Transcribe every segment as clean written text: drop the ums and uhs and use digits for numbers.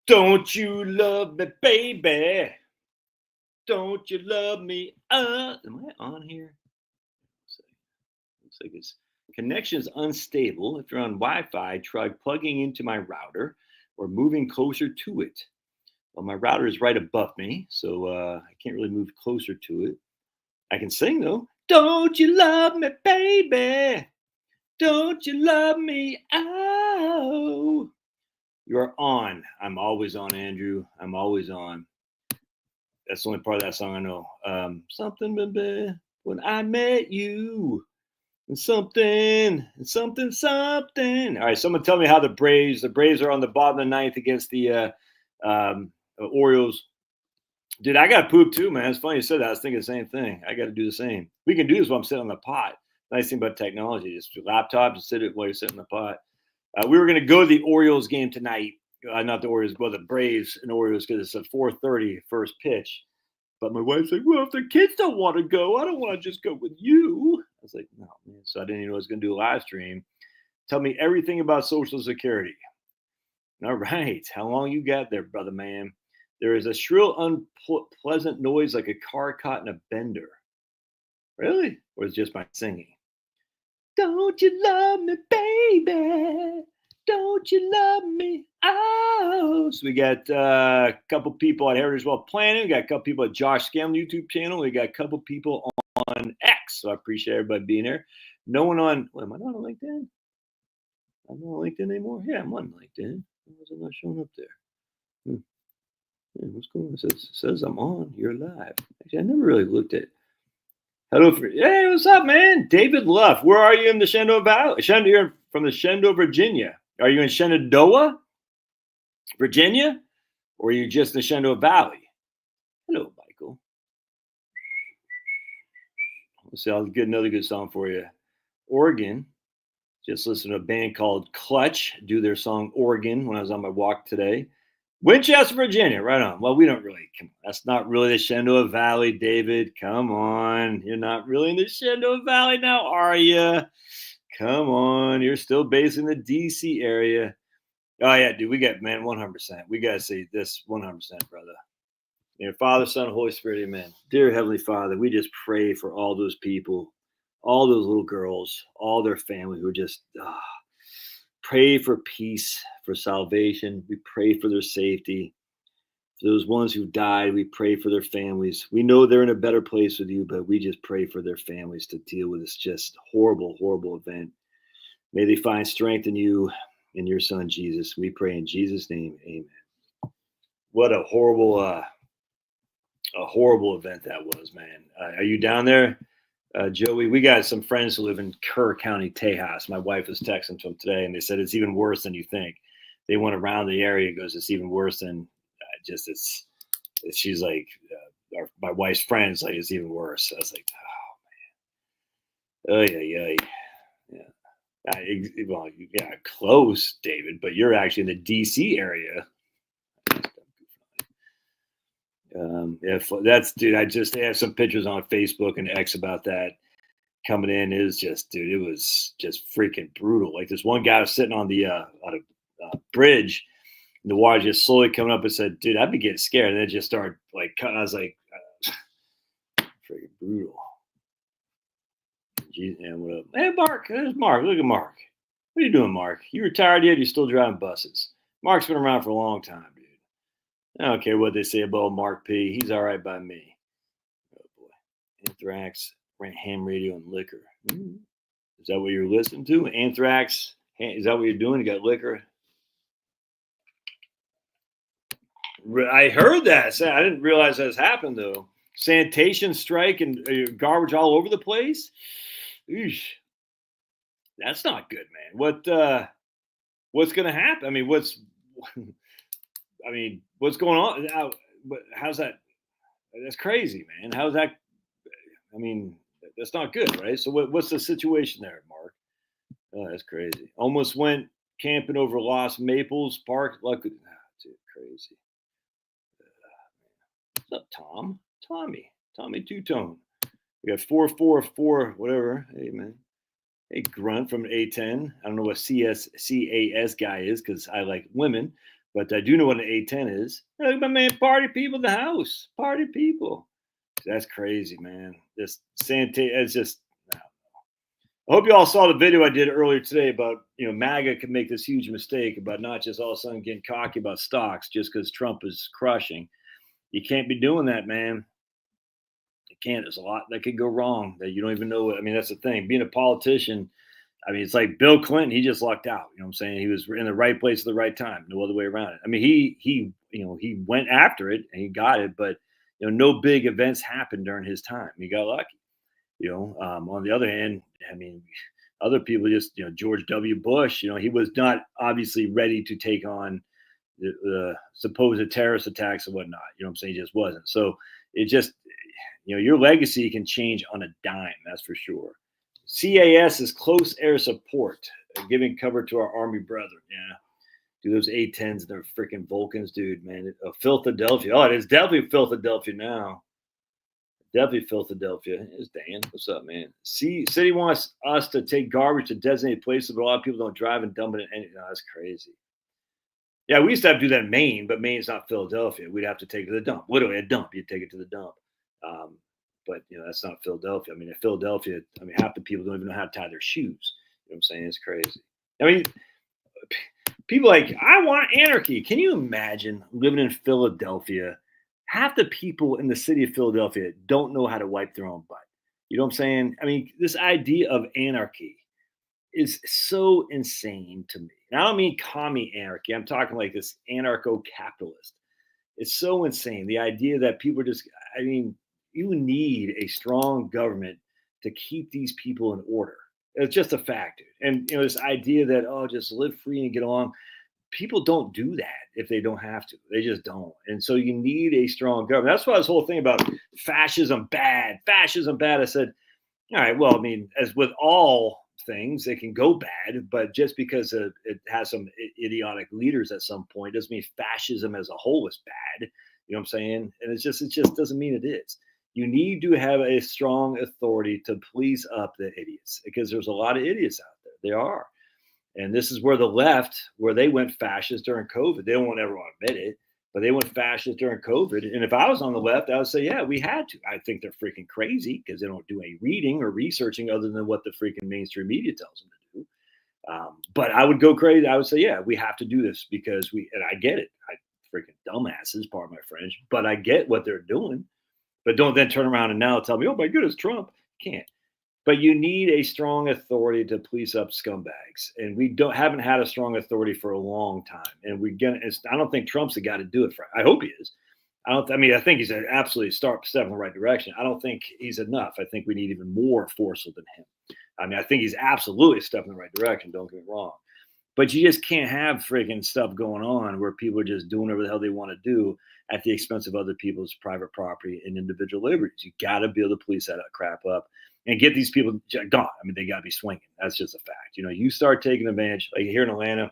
Don't you love me, baby? Don't you love me? Am I on here? Looks like it's connection is unstable. If you're on Wi-Fi, try plugging into my router or moving closer to it. Well, my router is right above me, so I can't really move closer to it. I can sing though. Don't you love me, baby? Don't you love me? Oh. You are on. I'm always on, Andrew. I'm always on. That's the only part of that song I know. Something, baby, when I met you. And something. All right, someone tell me how the Braves are on the bottom of the ninth against the Orioles. Dude, I got poop too, man. It's funny you said that. I was thinking the same thing. I got to do the same. We can do this while I'm sitting on the pot. Nice thing about technology, just your laptop, just sit it while you're sitting on the pot. We were going to go to the Orioles game tonight. Not the Orioles, but the Braves and Orioles, because it's a 4:30 first pitch. But my wife's like, well, if the kids don't want to go, I don't want to just go with you. I was like, no, man. So I didn't even know I was going to do a live stream. Tell me everything about Social Security. All right. How long you got there, brother man? There is a shrill, unpleasant noise like a car caught in a bender. Really? Or is it just my singing? Don't you love me, baby? Don't you love me? Oh. So we got a couple people at Heritage Wealth Planning. We got a couple people at Josh Scanlon YouTube channel. We got a couple people on X. So I appreciate everybody being here. No one on, am I not on LinkedIn? I'm not on LinkedIn anymore? Yeah, I'm on LinkedIn. Why was it not showing up there? What's going on? It says I'm on. You're live. Actually, I never really looked at it. Hello, hey, what's up, man? David Luff. Where are you in the Shenandoah Valley? You're from the Shenandoah, Virginia. Are you in Shenandoah, Virginia? Or are you just in the Shenandoah Valley? Hello, Michael. Let's see, I'll get another good song for you. Oregon. Just listened to a band called Clutch do their song Oregon when I was on my walk today. Winchester, Virginia, right on. Well, we don't really, that's not really the Shenandoah Valley, David. Come on. You're not really in the Shenandoah Valley now, are you? Come on. You're still based in the DC area. Oh, yeah, dude, we got, man, 100%. We got to say this 100%, brother. Your Father, Son, Holy Spirit, amen. Dear Heavenly Father, we just pray for all those people, all those little girls, all their family who are just, pray for peace, for salvation. We pray for their safety. For those ones who died, we pray for their families. We know they're in a better place with you, but we just pray for their families to deal with this just horrible, horrible event. May they find strength in you and your son, Jesus. We pray in Jesus' name, amen. What a horrible event that was, man. Are you down there? Joey, we got some friends who live in Kerr County, Tejas. My wife was texting to them today, and they said it's even worse than you think. They went around the area, goes, it's even worse than she's like, my wife's friends, like, it's even worse. I was like, oh, man. Oh, yeah. Well, yeah, close, David, but you're actually in the DC area. If that's, dude, I just have some pictures on Facebook and X about that coming in. Is just, dude, it was just freaking brutal. Like this one guy was sitting on the bridge, and the water just slowly coming up and said, dude, I'd be getting scared. And it just started like cutting. I was like, freaking brutal. And what up? Hey, Mark, there's Mark. Look at Mark. What are you doing, Mark? You retired yet? You're still driving buses. Mark's been around for a long time, dude. I don't care what they say about Mark P. He's all right by me. Oh, boy. Anthrax, ham radio, and liquor. Is that what you're listening to? Anthrax? Is that what you're doing? You got liquor? I heard that. I didn't realize that's happened, though. Sanitation strike and garbage all over the place? Eesh. That's not good, man. What's going to happen? I mean, what's going on? How's that? That's crazy, man. How's that? I mean, that's not good, right? So what's the situation there, Mark? Oh, that's crazy. Almost went camping over Lost Maples Park. Dude, crazy. What's up, Tom? Tommy Two-Tone. We got 444, whatever. Hey, man. Hey, Grunt from A10. I don't know what CAS guy is because I like women. But I do know what an A10 is. Look at my man, party people in the house. Party people. That's crazy, man. This sanitation, it's just, I hope you all saw the video I did earlier today about, MAGA can make this huge mistake about not just all of a sudden getting cocky about stocks just because Trump is crushing. You can't be doing that, man. You can't. There's a lot that could go wrong that you don't even know. I mean, that's the thing. Being a politician, I mean, it's like Bill Clinton. He just lucked out. You know what I'm saying? He was in the right place at the right time. No other way around it. I mean, he went after it and he got it, but no big events happened during his time. He got lucky. On the other hand, I mean, other people just, George W. Bush, he was not obviously ready to take on the supposed terrorist attacks and whatnot. You know what I'm saying? He just wasn't. So it just, your legacy can change on a dime. That's for sure. CAS is close air support, giving cover to our Army brethren. Yeah. Dude, those A-10s, they're freaking Vulcans, dude, man. Philadelphia. Oh, it is definitely Philadelphia now. Definitely Philadelphia. It's Dan. What's up, man? City wants us to take garbage to designated places, but a lot of people don't drive and dump it in. That's crazy. Yeah, we used to have to do that in Maine, but Maine's not Philadelphia. We'd have to take it to the dump. Literally a dump. You'd take it to the dump. But that's not Philadelphia. I mean, in Philadelphia, half the people don't even know how to tie their shoes. You know what I'm saying? It's crazy. I mean, people like, I want anarchy. Can you imagine living in Philadelphia? Half the people in the city of Philadelphia don't know how to wipe their own butt. You know what I'm saying? I mean, this idea of anarchy is so insane to me. And I don't mean commie anarchy. I'm talking like this anarcho-capitalist. It's so insane. The idea that people you need a strong government to keep these people in order. It's just a fact. And, this idea that, just live free and get along. People don't do that if they don't have to. They just don't. And so you need a strong government. That's why this whole thing about fascism bad. I said, all right, well, I mean, as with all things, it can go bad, but just because it has some idiotic leaders at some point doesn't mean fascism as a whole is bad. You know what I'm saying? And it just doesn't mean it is. You need to have a strong authority to police up the idiots, because there's a lot of idiots out there. There are. And this is where the left, where they went fascist during COVID. They won't ever want to admit it, but they went fascist during COVID. And if I was on the left, I would say, yeah, we had to. I think they're freaking crazy because they don't do any reading or researching other than what the freaking mainstream media tells them to do. But I would go crazy. I would say, yeah, we have to do this because and I get it. Freaking dumbasses, pardon my French, but I get what they're doing. But don't then turn around and now tell me, oh my goodness, Trump. Can't. But you need a strong authority to police up scumbags, and we haven't had a strong authority for a long time. And I don't think Trump's the guy to do it for. I hope he is. I think he's an absolutely step in the right direction. I don't think he's enough. I think we need even more forceful than him. I think he's absolutely a step in the right direction. Don't get me wrong. But you just can't have freaking stuff going on where people are just doing whatever the hell they want to do at the expense of other people's private property and individual liberties. You got to be able to police that crap up and get these people gone. They got to be swinging. That's just a fact. You start taking advantage, like here in Atlanta,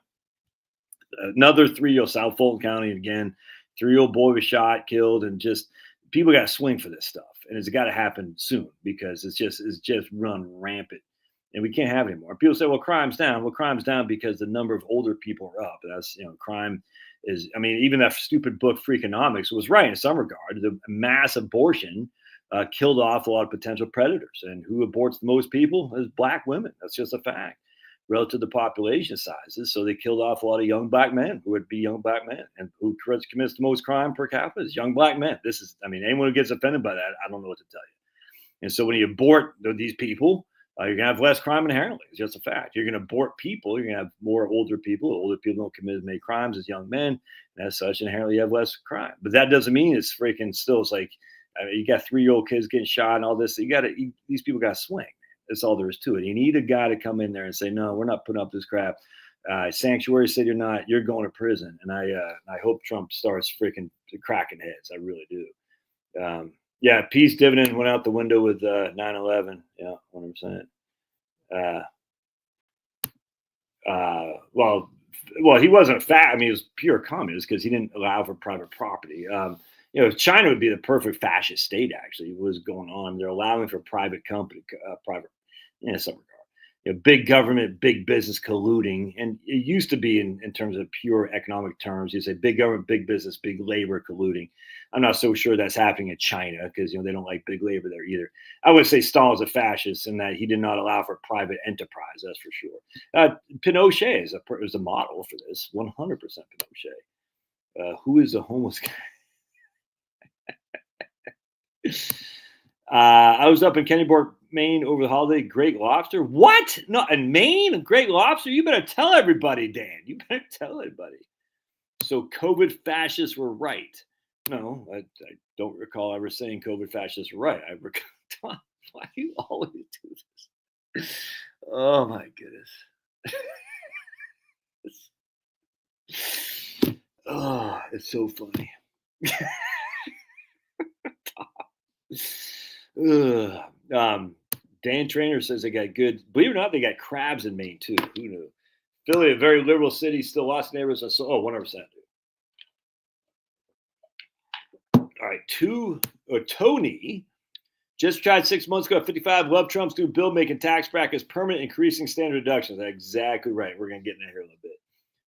another 3-year-old, South Fulton County again, 3-year-old boy was shot, killed, and just people got to swing for this stuff. And it's got to happen soon because it's just run rampant. And we can't have it anymore. People say, well, crime's down. Well, crime's down because the number of older people are up. That's, crime is, even that stupid book, Freakonomics, was right in some regard. The mass abortion killed off a lot of potential predators. And who aborts the most people is Black women. That's just a fact relative to population sizes. So they killed off a lot of young Black men who would be young Black men. And who commits the most crime per capita is young Black men. This is, anyone who gets offended by that, I don't know what to tell you. And so when you abort these people, you're going to have less crime inherently. It's just a fact. You're going to abort people. You're going to have more older people. Older people don't commit as many crimes as young men. And as such, inherently, you have less crime. But that doesn't mean it's freaking still. It's like you got 3-year-old kids getting shot and all this. These people got to swing. That's all there is to it. You need a guy to come in there and say, no, we're not putting up this crap. Sanctuary city or not, you're going to prison. And I hope Trump starts freaking cracking heads. I really do. Yeah, peace dividend went out the window with 9/11. Yeah, 100%. Well, he wasn't fat. He was pure communist because he didn't allow for private property. China would be the perfect fascist state. Actually, what was going on? They're allowing for private company, in some regard. big government, big business colluding. And it used to be in terms of pure economic terms, you say big government, big business, big labor colluding. I'm not so sure that's happening in China because, they don't like big labor there either. I would say Stalin's a fascist in that he did not allow for private enterprise. That's for sure. Pinochet is a model for this. 100% Pinochet. Who is a homeless guy? I was up in Kennebuck, Maine over the holiday. Great lobster. What? No, in Maine? Great lobster? You better tell everybody, Dan. You better tell everybody. So COVID fascists were right. No, I don't recall ever saying COVID fascists were right. Why do you always do this? Oh, my goodness. Oh, it's so funny. Dan Trainer says they got good. Believe it or not, they got crabs in Maine too. Who knew? Philly, a very liberal city, still lots of neighbors. 100%. All right, Tony just tried 6 months ago at 55. Love Trump's new bill making tax brackets permanent, increasing standard deductions. That's exactly right. We're gonna get in here a little bit.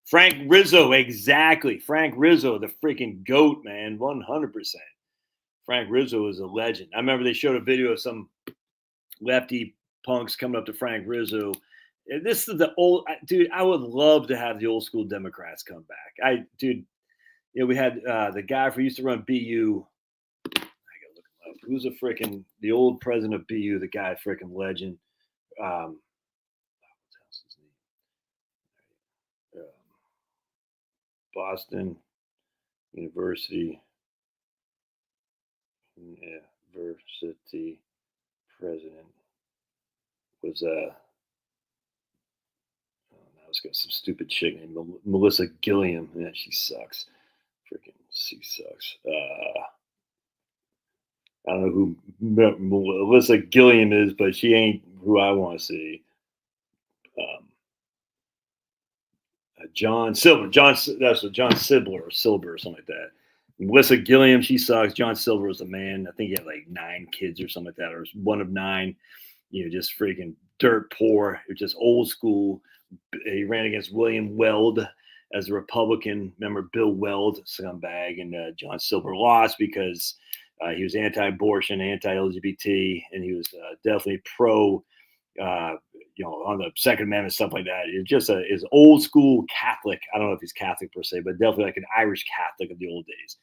Frank Rizzo, exactly. Frank Rizzo, the freaking GOAT, man, 100%. Frank Rizzo is a legend. I remember they showed a video of some lefty punks coming up to Frank Rizzo. This is the old dude. I would love to have the old school Democrats come back. We had the guy who used to run BU. I gotta look him up. Who's the old president of BU? The guy, freaking legend. What's his name? Boston University president was now it's got some stupid chick named Melissa Gilliam. Yeah, she sucks. She sucks. I don't know who Melissa Gilliam is, but she ain't who I want to see. John Silver. That's John Silver or something like that. Melissa Gilliam, she sucks. John Silver was the man. I think he had like 9 kids or something like that, or one of 9. Just freaking dirt poor. It was just old school. He ran against William Weld as a Republican. Remember Bill Weld, scumbag, and John Silver lost because he was anti-abortion, anti-LGBT, and he was definitely pro. On the Second Amendment, stuff like that. It's just is old school Catholic. I don't know if he's Catholic per se, but definitely like an Irish Catholic of the old days.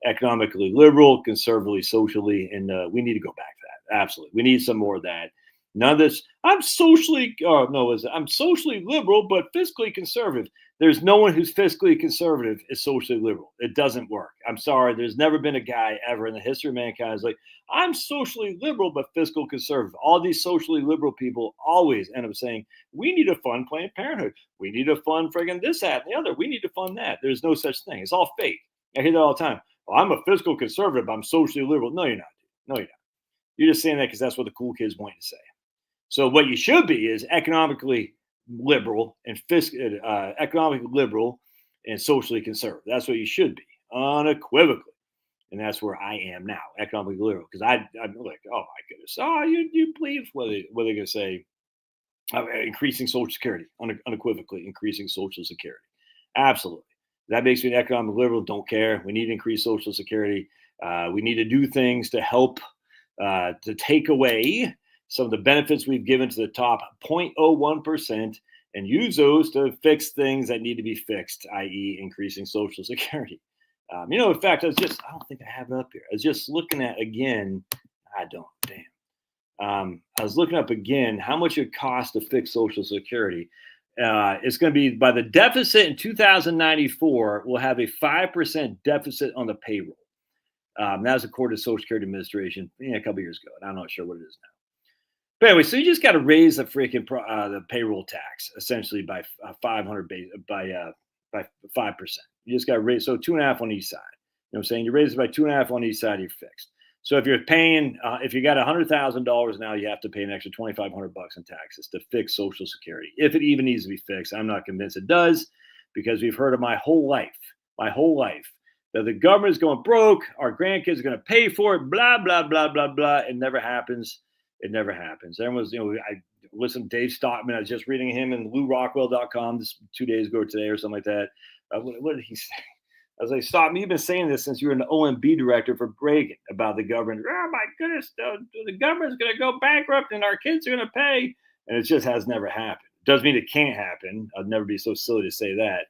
Economically liberal, conservatively, socially, and we need to go back to that. Absolutely, we need some more of that. None of this. I'm socially liberal, but fiscally conservative. There's no one who's fiscally conservative is socially liberal. It doesn't work. I'm sorry. There's never been a guy ever in the history of mankind who's like, I'm socially liberal, but fiscal conservative. All these socially liberal people always end up saying, we need to fund Planned Parenthood. We need to fund friggin' this, that, and the other. We need to fund that. There's no such thing. It's all fake. I hear that all the time. Well, I'm a fiscal conservative. But I'm socially liberal. No, you're not. No, you're not. You're just saying that because that's what the cool kids want you to say. So what you should be is economically liberal and economically liberal and socially conservative. That's what you should be, unequivocally. And that's where I am now, economically liberal. Because I'm like, oh my goodness, you believe what they're going to say? Increasing Social Security, unequivocally increasing Social Security. Absolutely. That makes me an economic liberal. Don't care. We need to increase Social Security. We need to do things to help to take away some of the benefits we've given to the top 0.01% and use those to fix things that need to be fixed, i.e. increasing Social Security. In fact, I don't think I have it up here. I was just looking at again. I was looking up again how much it costs to fix Social Security. It's going to be by the deficit in 2094, we'll have a 5% deficit on the payroll. That was according to Social Security Administration a couple years ago. And I'm not sure what it is now. But anyway, so you just got to raise the freaking the payroll tax essentially by 500 by 5%. You just got to raise 2.5 on each side. You know what I'm saying? You raise it by 2.5 on each side, you're fixed. So if you're paying, if you got $100,000 now, you have to pay an extra $2,500 in taxes to fix Social Security. If it even needs to be fixed, I'm not convinced it does, because we've heard of my whole life, that the government is going broke. Our grandkids are going to pay for it. Blah blah blah blah blah. It never happens. It never happens. Everyone's, I listen to Dave Stockman. I was just reading him in LouRockwell.com this 2 days ago today or something like that. What did he say? I was like, Stockman, you've been saying this since you were an OMB director for Reagan about the government. Oh my goodness, the government's going to go bankrupt and our kids are going to pay. And it just has never happened. Doesn't mean it can't happen. I'd never be so silly to say that.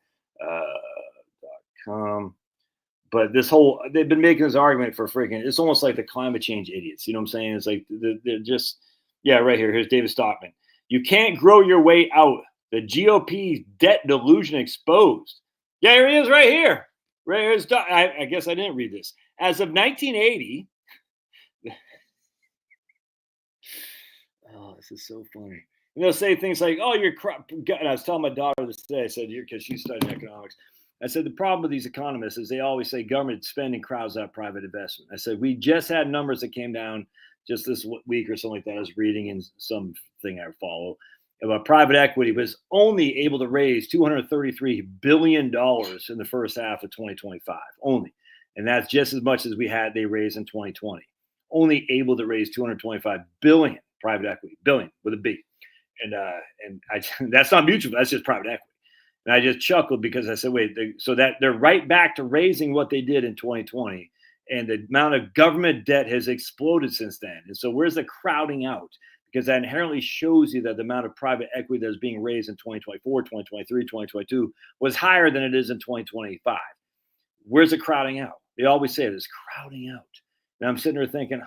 But they've been making this argument for freaking, it's almost like the climate change idiots. You know what I'm saying? It's like, they're just, yeah, right here. Here's David Stockman. You can't grow your way out. The GOP debt delusion exposed. Yeah, here he is right here. Right here's, I guess I didn't read this. As of 1980, oh, this is so funny. And they'll say things like, oh, you're crap. And I was telling my daughter this today. I said, because she's studying economics. I said, the problem with these economists is they always say government spending crowds out private investment. I said, we just had numbers that came down just this week or something like that. I was reading in something I follow about private equity was only able to raise $233 billion in the first half of 2025, only. And that's just as much as they raised in 2020. Only able to raise $225 billion private equity, billion with a B. And that's not mutual, that's just private equity. And I just chuckled because I said, wait, so that they're right back to raising what they did in 2020. And the amount of government debt has exploded since then. And so where's the crowding out? Because that inherently shows you that the amount of private equity that is being raised in 2024, 2023, 2022 was higher than it is in 2025. Where's the crowding out? They always say there's crowding out. And I'm sitting there thinking,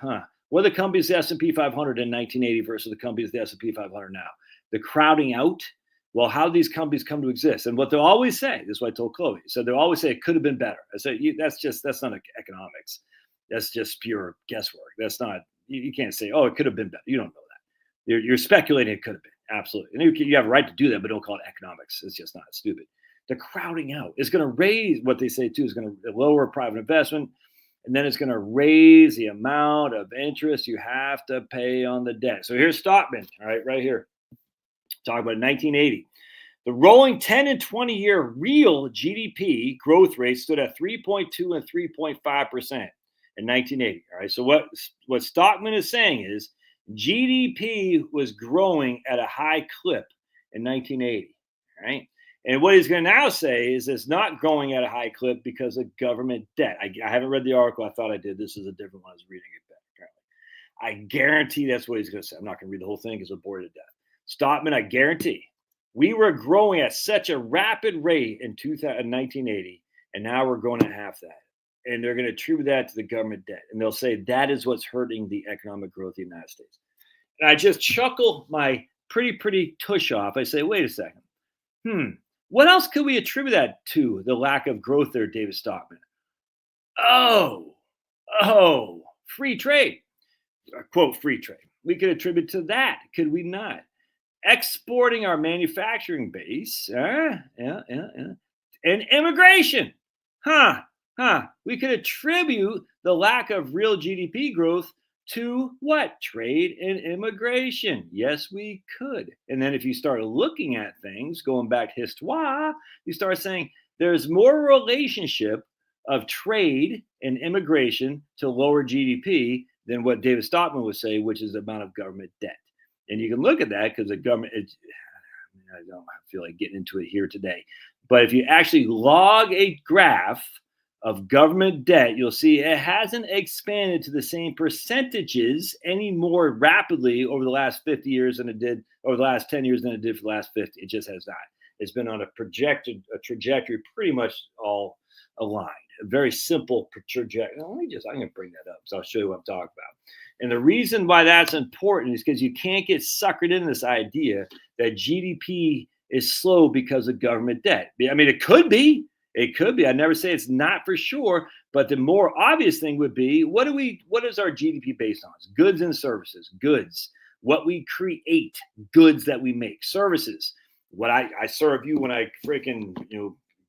what are the companies the S&P 500 in 1980 versus the companies the S&P 500 now? The crowding out. Well, how do these companies come to exist? And what they'll always say, this is what I told Chloe. So they'll always say it could have been better. I said, that's not economics. That's just pure guesswork. That's not, you can't say, oh, it could have been better. You don't know that. You're speculating it could have been. Absolutely. And you have a right to do that, but don't call it economics. It's just not stupid. The crowding out is going to raise, what they say too, is going to lower private investment. And then it's going to raise the amount of interest you have to pay on the debt. So here's Stockman, all right here. Talk about 1980. The rolling 10 and 20-year real GDP growth rate stood at 3.2 and 3.5% in 1980. All right. So what Stockman is saying is GDP was growing at a high clip in 1980. All right. And what he's going to now say is it's not growing at a high clip because of government debt. I haven't read the article. I thought I did. This is a different one. I was reading it back, apparently. I guarantee that's what he's going to say. I'm not going to read the whole thing because I'm bored to death. Stockman, I guarantee we were growing at such a rapid rate in 1980, and now we're growing at half that. And they're going to attribute that to the government debt. And they'll say that is what's hurting the economic growth of the United States. And I just chuckle my pretty tush off. I say, wait a second. What else could we attribute that to, the lack of growth there, David Stockman? Oh, free trade. Quote, free trade. We could attribute to that, could we not? Exporting our manufacturing base, and immigration. We could attribute the lack of real GDP growth to what? Trade and immigration. Yes, we could. And then if you start looking at things, going back to histoire, you start saying there's more relationship of trade and immigration to lower GDP than what David Stockman would say, which is the amount of government debt. And you can look at that because the government, I don't feel like getting into it here today. But if you actually log a graph of government debt, you'll see it hasn't expanded to the same percentages any more rapidly over the last 50 years than it did, or the last 10 years than it did for the last 50. It just has not. It's been on a trajectory pretty much all aligned. A very simple trajectory. I'm going to bring that up, so I'll show you what I'm talking about. And the reason why that's important is because you can't get suckered into this idea that GDP is slow because of government debt. I mean, it could be. It could be. I never say it's not for sure, but the more obvious thing would be, what is our GDP based on? It's goods and services. Goods, what we create, goods that we make, services. What I serve you when I freaking,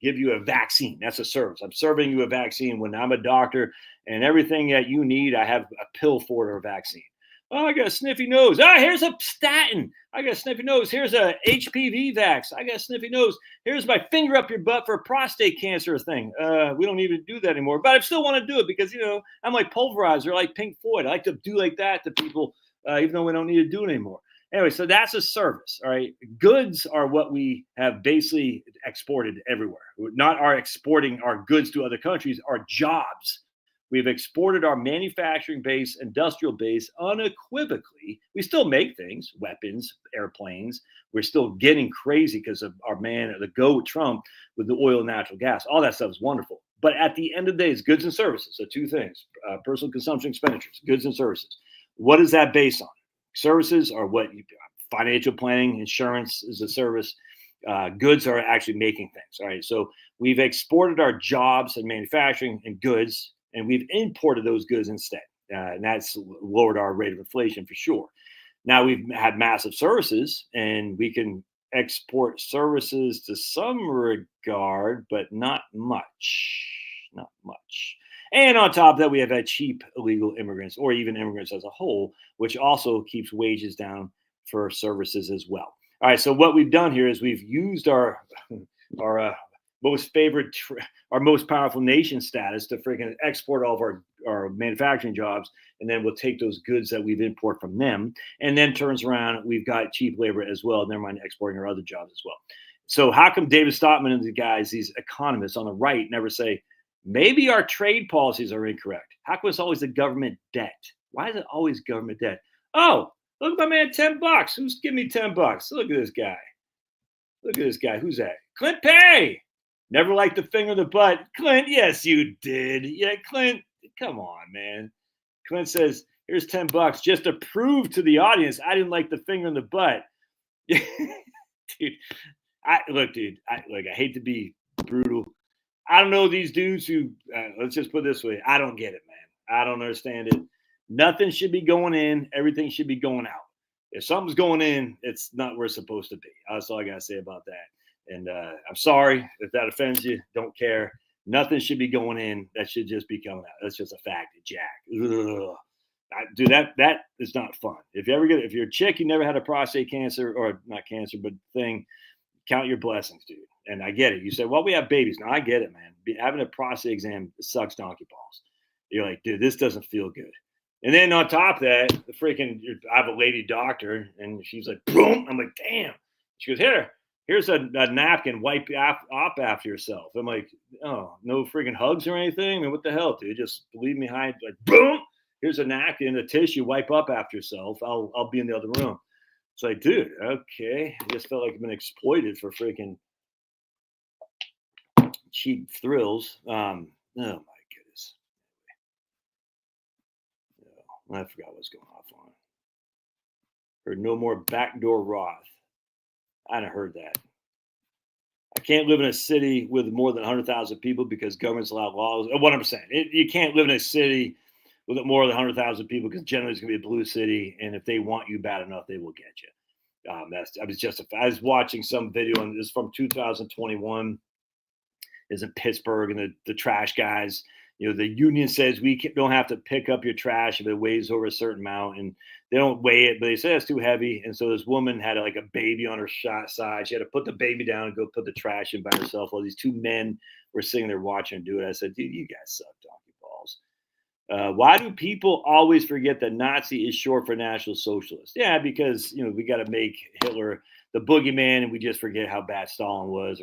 give you a vaccine. That's a service. I'm serving you a vaccine when I'm a doctor, and everything that you need, I have a pill for it or a vaccine. Oh, I got a sniffy nose. Here's a statin. I got a sniffy nose. Here's a HPV vax. I got a sniffy nose. Here's my finger up your butt for a prostate cancer thing. We don't even do that anymore, but I still want to do it because, I'm like Pulverizer, like Pink Floyd. I like to do like that to people even though we don't need to do it anymore. Anyway, so that's a service. All right. Goods are what we have basically exported everywhere. Not our exporting our goods to other countries, our jobs. We've exported our manufacturing base, industrial base unequivocally. We still make things, weapons, airplanes. We're still getting crazy because of our man, the go with Trump with the oil and natural gas. All that stuff is wonderful. But at the end of the day, it's goods and services. So two things, personal consumption expenditures, goods and services. What is that based on? Services are what you, financial planning, insurance is a service. Goods are actually making things. All right. So we've exported our jobs and manufacturing and goods, and we've imported those goods instead. And that's lowered our rate of inflation for sure. Now we've had massive services, and we can export services to some regard, but not much. Not much. And on top of that, we have had cheap illegal immigrants, or even immigrants as a whole, which also keeps wages down for services as well. All right, so what we've done here is we've used our most favorite, our most powerful nation status to freaking export all of our manufacturing jobs, and then we'll take those goods that we've imported from them, and then turns around, we've got cheap labor as well, never mind exporting our other jobs as well. So how come David Stockman and the guys, these economists on the right, never say, maybe our trade policies are incorrect? How come it's always the government debt? Why is it always government debt? Oh, look at my man, $10. Who's giving me $10? Look at this guy. Look at this guy. Who's that? Clint Perry. Never liked the finger in the butt. Clint, yes, you did. Yeah, Clint, come on, man. Clint says, here's $10 just to prove to the audience I didn't like the finger in the butt. Dude, I hate to be brutal. I don't know these dudes who, let's just put it this way. I don't get it, man. I don't understand it. Nothing should be going in. Everything should be going out. If something's going in, it's not where it's supposed to be. That's all I got to say about that. And I'm sorry if that offends you. Don't care. Nothing should be going in. That should just be coming out. That's just a fact, Jack. Dude, that is not fun. If you're a chick, you never had a prostate cancer, or not cancer, but thing, count your blessings, dude. And I get it. You said, well, we have babies. No, I get it, man. Having a prostate exam sucks donkey balls. You're like, dude, this doesn't feel good. And then on top of that, I have a lady doctor, and she's like, boom. I'm like, damn. She goes, here's a napkin. Wipe up after yourself. I'm like, oh, no freaking hugs or anything? I mean, what the hell, dude? Just leave me high. Like, boom. Here's a napkin, a tissue. Wipe up after yourself. I'll be in the other room. It's like, dude, okay. I just felt like I've been exploited for freaking cheap thrills. Oh my goodness. I forgot what's going off on. Heard no more Backdoor Roth. I hadn't heard that. I can't live in a city with more than 100,000 people because governments allow laws. What I'm saying, you can't live in a city with more than 100,000 people because generally it's going to be a blue city, and if they want you bad enough, they will get you. I was watching some video, and this is from 2021. Is in Pittsburgh, and the trash guys, the union says we don't have to pick up your trash if it weighs over a certain amount, and they don't weigh it, but they say it's too heavy. And so this woman had like a baby on her side. She had to put the baby down and go put the trash in by herself. While these two men were sitting there watching her do it. I said, dude, you guys suck donkey balls. Why do people always forget that Nazi is short for National Socialist? Yeah, because we got to make Hitler the boogeyman, and we just forget how bad Stalin was,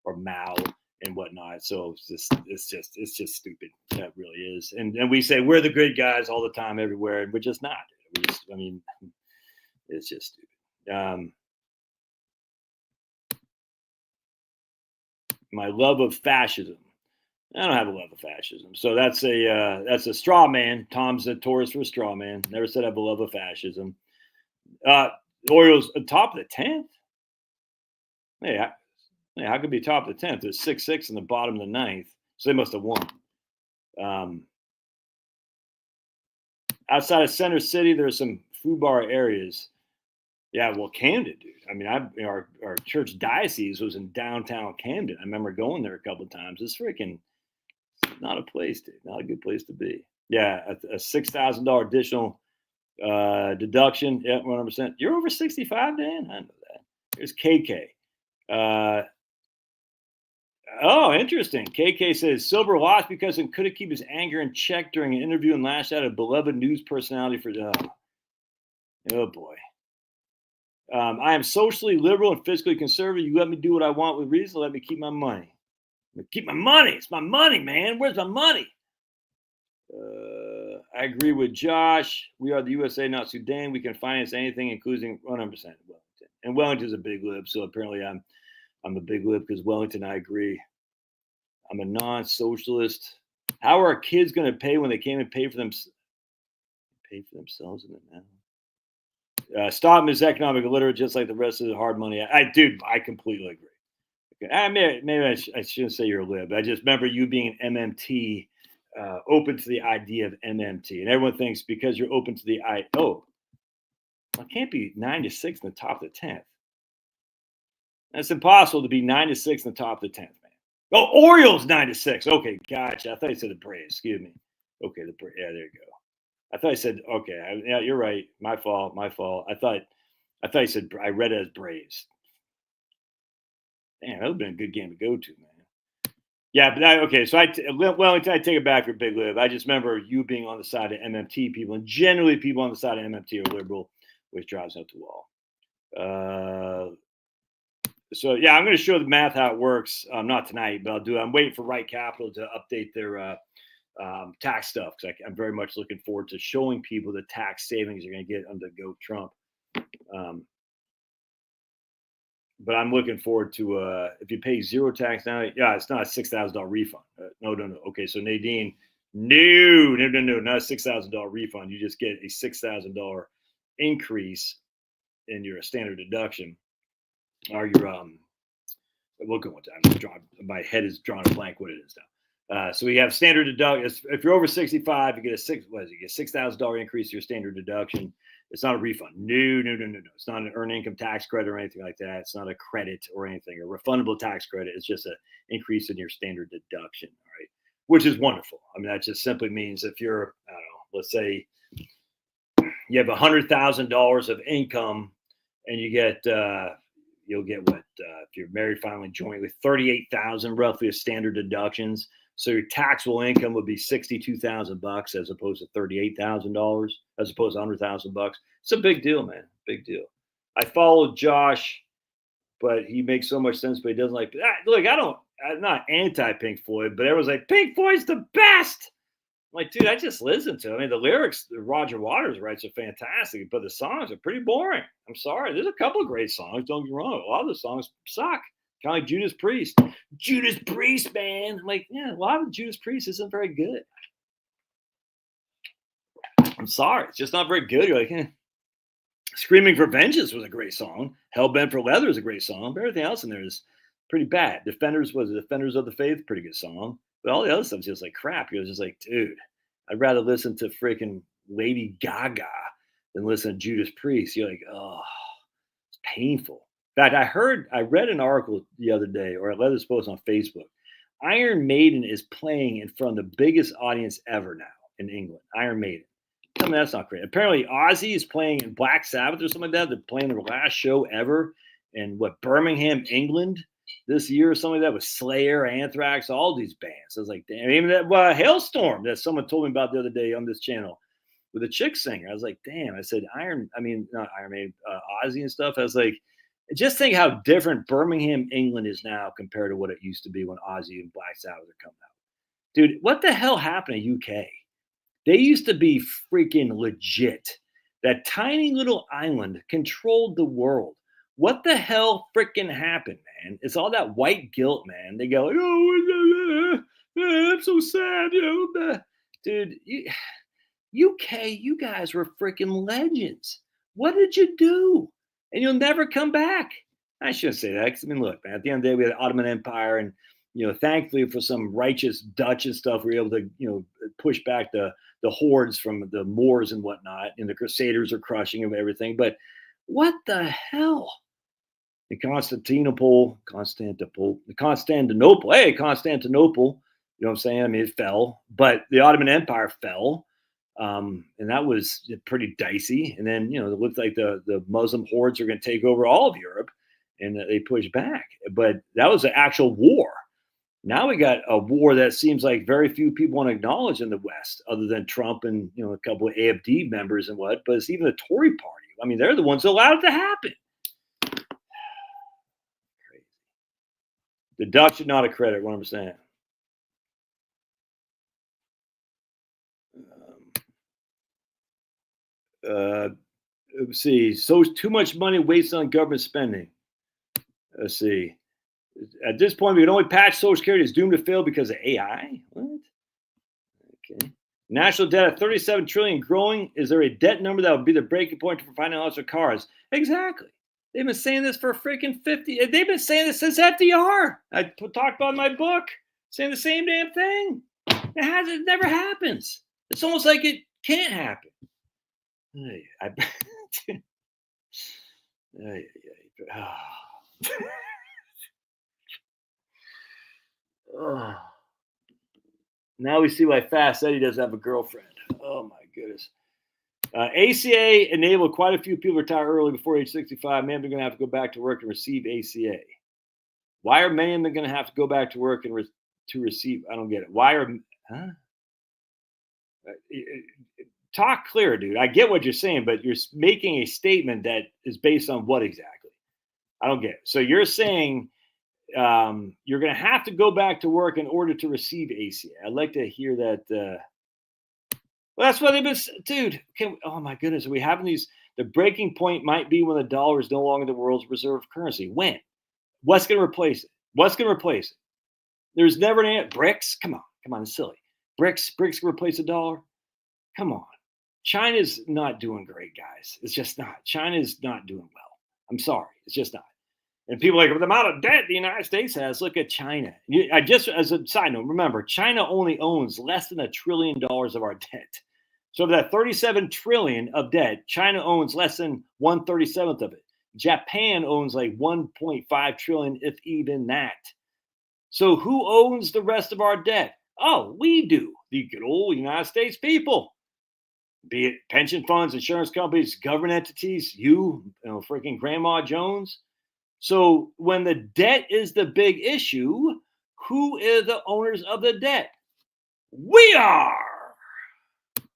or Mao and whatnot. So it's just stupid. That really is. And we say we're the good guys all the time, everywhere, and we're just not. It's just stupid. My love of fascism. I don't have a love of fascism. So that's a straw man. Tom's notorious for a straw man. Never said I have a love of fascism. Orioles on top of the 10th. Hey, how could it be top of the 10th? There's 6-6 in the bottom of the 9th. So they must have won. Outside of Center City, there's some food bar areas. Yeah, well, Camden, dude. I mean, our church diocese was in downtown Camden. I remember going there a couple of times. It's freaking not a place, dude. Not a good place to be. Yeah, a $6,000 additional deduction. Yeah, 100%. You're over 65, Dan? I know that. Here's KK. Oh, interesting. KK says Silver lost because he couldn't keep his anger in check during an interview and lashed out a beloved news personality for. Oh boy. I am socially liberal and fiscally conservative. You let me do what I want with reason. Let me keep my money. Keep my money. It's my money, man. Where's my money? I agree with Josh. We are the USA, not Sudan. We can finance anything, including 100% Wellington. And Wellington's a big lib, so apparently I'm a big lib because Wellington, I agree. I'm a non-socialist. How are our kids going to pay when they can't even pay for themselves in the now? Stop is economic illiterate, just like the rest of the hard money. I completely agree. Okay. Maybe I shouldn't say you're a lib. I just remember you being an MMT, open to the idea of MMT, and everyone thinks because you're open to the it can't be 9 to 6 in the top of the 10th. That's impossible to be 9 to 6 in the top of the 10th, man. Oh, Orioles 9 to 6. Okay, gotcha. I thought you said the Braves. Excuse me. Okay, the Braves. Yeah, there you go. I thought I said okay. Yeah, you're right. My fault. I thought you said I read it as Braves. Damn, that would have been a good game to go to, man. Yeah, but okay. So I take it back for Big Lib. I just remember you being on the side of MMT people, and generally people on the side of MMT are liberal, which drives up the wall. So yeah, I'm going to show the math how it works. Not tonight, but I'll do it. I'm waiting for Right Capital to update their tax stuff because I'm very much looking forward to showing people the tax savings you're going to get under Go Trump. But I'm looking forward to if you pay zero tax now, yeah, it's not a $6,000 refund. No. Okay, so Nadine, no, not a $6,000 refund. You just get a $6,000 increase in your standard deduction, or your we'll go one time. My head is drawing a blank what it is now. So we have standard deduction. If you're over 65, you get a $6,000 increase to your standard deduction. It's not a refund. No. It's not an earned income tax credit or anything like that. It's not a credit or anything, a refundable tax credit. It's just an increase in your standard deduction, all right? Which is wonderful. I mean, that just simply means if you're, I don't know, let's say you have $100,000 of income and you get, you'll get what, if you're married, filing jointly, 38,000 roughly of standard deductions. So your taxable income would be $62,000 as opposed to $38,000, as opposed to $100,000. It's a big deal, man. Big deal. I followed Josh, but he makes so much sense, but he doesn't like. Look, I'm not anti Pink Floyd, but everyone's like, Pink Floyd's the best. I'm like, dude, I just listened to it. I mean, the lyrics Roger Waters writes are fantastic, but the songs are pretty boring. I'm sorry. There's a couple of great songs. Don't get me wrong. A lot of the songs suck. Kind of like Judas Priest. Judas Priest, man. I'm like, yeah, a lot of Judas Priest isn't very good. I'm sorry. It's just not very good. You're like, Screaming for Vengeance was a great song. Hellbent for Leather is a great song. But everything else in there is pretty bad. Defenders of the Faith, pretty good song. But all the other stuff's just like crap. You're just like, dude, I'd rather listen to freaking Lady Gaga than listen to Judas Priest. You're like, oh, it's painful. In fact, I read an article the other day, or I read this post on Facebook. Iron Maiden is playing in front of the biggest audience ever now in England. Iron Maiden. Tell me that's not great. Apparently, Ozzy is playing in Black Sabbath or something like that. They're playing their last show ever in Birmingham, England this year or something like that with Slayer, Anthrax, all these bands. I was like, damn, even that Hailstorm that someone told me about the other day on this channel with a chick singer. I was like, damn. I said, not Iron Maiden, Ozzy and stuff. I was like, just think how different Birmingham, England is now compared to what it used to be when Ozzy and Black Sabbath are coming out. Dude, what the hell happened to UK? They used to be freaking legit. That tiny little island controlled the world. What the hell freaking happened, man? It's all that white guilt, man. They go, oh, I'm so sad, dude. UK, you guys were freaking legends. What did you do? And you'll never come back. I shouldn't say that because, I mean, look, man, at the end of the day, we had the Ottoman Empire, and, thankfully for some righteous Dutch and stuff, we were able to, push back the hordes from the Moors and whatnot, and the Crusaders are crushing of everything. But what the hell? Constantinople, Constantinople, you know what I'm saying? I mean, it fell, but the Ottoman Empire fell. And that was pretty dicey. And then, it looked like the Muslim hordes are going to take over all of Europe, and they pushed back. But that was an actual war. Now we got a war that seems like very few people want to acknowledge in the West, other than Trump and a couple of AFD members and what. But it's even the Tory party I mean, they're the ones that allowed it to happen. Crazy. Deduction, not a credit, 100%. Let's see. So too much money wasted on government spending. Let's see. At this point, we can only patch Social Security is doomed to fail because of AI. What? Okay. National debt at 37 trillion growing. Is there a debt number that would be the breaking point for financing of cars? Exactly. They've been saying this for freaking 50. They've been saying this since FDR. I talked about in my book, saying the same damn thing. It never happens. It's almost like it can't happen. Now we see why Fast Eddie doesn't have a girlfriend. Oh my goodness. ACA enabled quite a few people to retire early before age 65. Many of them are going to have to go back to work and receive ACA. Why are many of them going to have to go back to work and to receive? I don't get it. Why are? Huh? Talk clear, dude. I get what you're saying, but you're making a statement that is based on what exactly? I don't get it. So you're saying you're going to have to go back to work in order to receive ACA. I'd like to hear that. Well, that's what they've been, dude. Oh my goodness, are we having these? The breaking point might be when the dollar is no longer the world's reserve currency. When? What's going to replace it? What's going to replace it? There's never an answer. Bricks. Come on, it's silly. Bricks can replace a dollar. Come on. China's not doing great, guys. It's just not. China's not doing well. I'm sorry. It's just not. And people are like, the amount of debt the United States has, look at China. I just, as a side note, remember, China only owns less than $1 trillion of our debt. So of that 37 trillion of debt, China owns less than 1/37 of it. Japan owns like 1.5 trillion, if even that. So who owns the rest of our debt? Oh, we do. The good old United States people. Be it pension funds, insurance companies, government entities, you know, freaking Grandma Jones. So when the debt is the big issue, who is the owners of the debt? We are.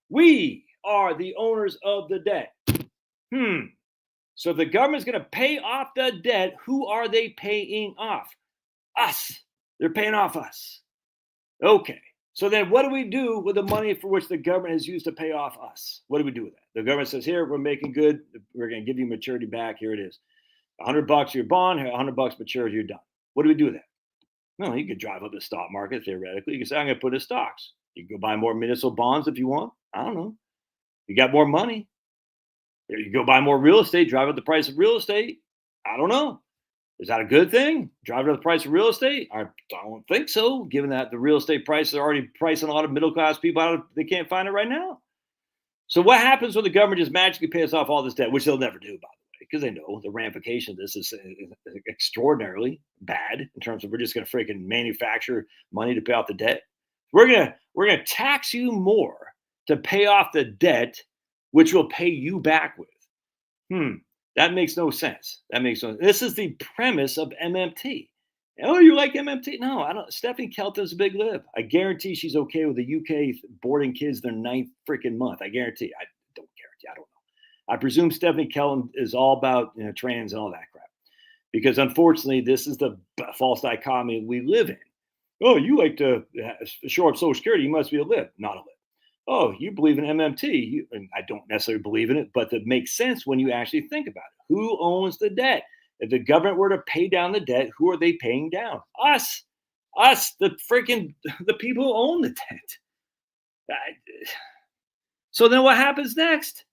We are the owners of the debt. So the government's going to pay off the debt. Who are they paying off? Us. They're paying off us. Okay. So then what do we do with the money for which the government has used to pay off us? What do we do with that? The government says, here, we're making good. We're going to give you maturity back. Here it is. $100 your bond, $100 matures, you're done. What do we do with that? No, you could drive up the stock market theoretically. You can say, I'm going to put it in stocks. You can go buy more municipal bonds if you want. I don't know. You got more money. You can go buy more real estate, drive up the price of real estate. I don't know. Is that a good thing? Drive up the price of real estate? I don't think so, given that the real estate prices are already pricing a lot of middle-class people out. They can't find it right now. So what happens when the government just magically pays off all this debt, which they'll never do, by the way, because they know the ramification of this is extraordinarily bad in terms of we're just going to freaking manufacture money to pay off the debt. We're gonna tax you more to pay off the debt, which will pay you back with. That makes no sense. That makes no sense. This is the premise of MMT. Oh, you like MMT? No, I don't. Stephanie Kelton's a big lib. I guarantee she's okay with the UK boarding kids their 9th freaking month. I guarantee. I don't guarantee. I don't know. I presume Stephanie Kelton is all about trans and all that crap. Because unfortunately, this is the false dichotomy we live in. Oh, you like to show up Social Security, you must be a lib. Not a lib. Oh, you believe in MMT. And I don't necessarily believe in it, but it makes sense when you actually think about it. Who owns the debt? If the government were to pay down the debt, who are they paying down? Us, the people who own the debt. So then what happens next?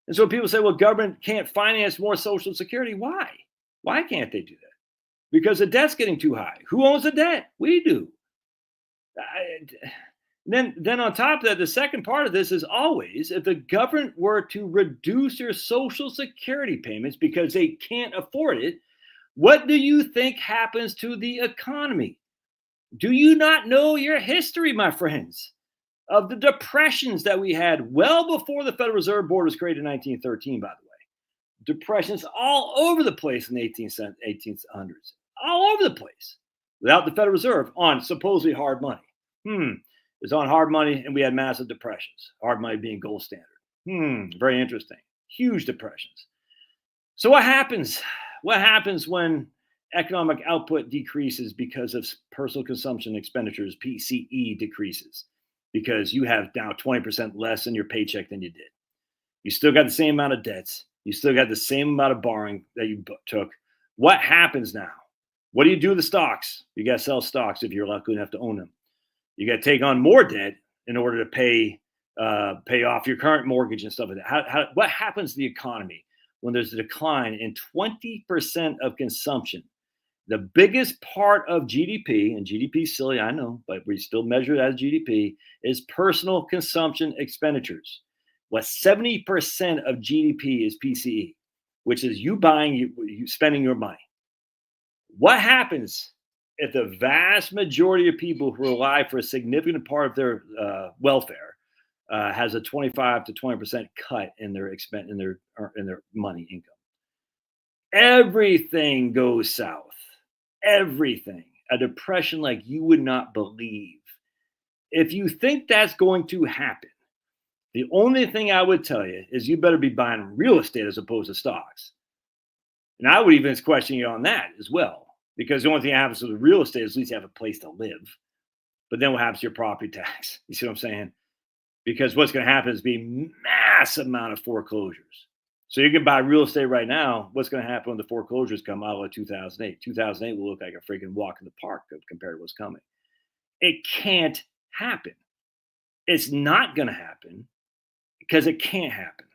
And so people say, well, government can't finance more Social Security. Why? Why can't they do that? Because the debt's getting too high. Who owns the debt? We do. Then on top of that, the second part of this is always, if the government were to reduce your Social Security payments because they can't afford it, what do you think happens to the economy? Do you not know your history, my friends, of the depressions that we had well before the Federal Reserve Board was created in 1913, by the way? Depressions all over the place in the 1800s, all over the place, without the Federal Reserve on supposedly hard money. It was on hard money, and we had massive depressions. Hard money being gold standard. Very interesting. huge depressions. So what happens? What happens when economic output decreases because of personal consumption expenditures? PCE decreases because you have now 20% less in your paycheck than you did. You still got the same amount of debts. You still got the same amount of borrowing that you took. What happens now? What do you do with the stocks? You got to sell stocks if you're lucky enough to own them. You got to take on more debt in order to pay off your current mortgage and stuff like that. What happens to the economy when there's a decline in 20% of consumption? The biggest part of GDP, and GDP is silly, I know, but we still measure it as GDP, is personal consumption expenditures. What 70% of GDP is PCE, which is you spending your money. What happens if the vast majority of people who rely for a significant part of their welfare has a 25 to 20% cut in their money income? Everything goes south. Everything. A depression like you would not believe. If you think that's going to happen, the only thing I would tell you is you better be buying real estate as opposed to stocks. And I would even question you on that as well, because the only thing that happens with real estate is at least you have a place to live. But then what happens to your property tax? You see what I'm saying? Because what's going to happen is be massive amount of foreclosures. So you can buy real estate right now. What's going to happen when the foreclosures come out of 2008? 2008 will look like a freaking walk in the park compared to what's coming. It can't happen. It's not going to happen because it can't happen.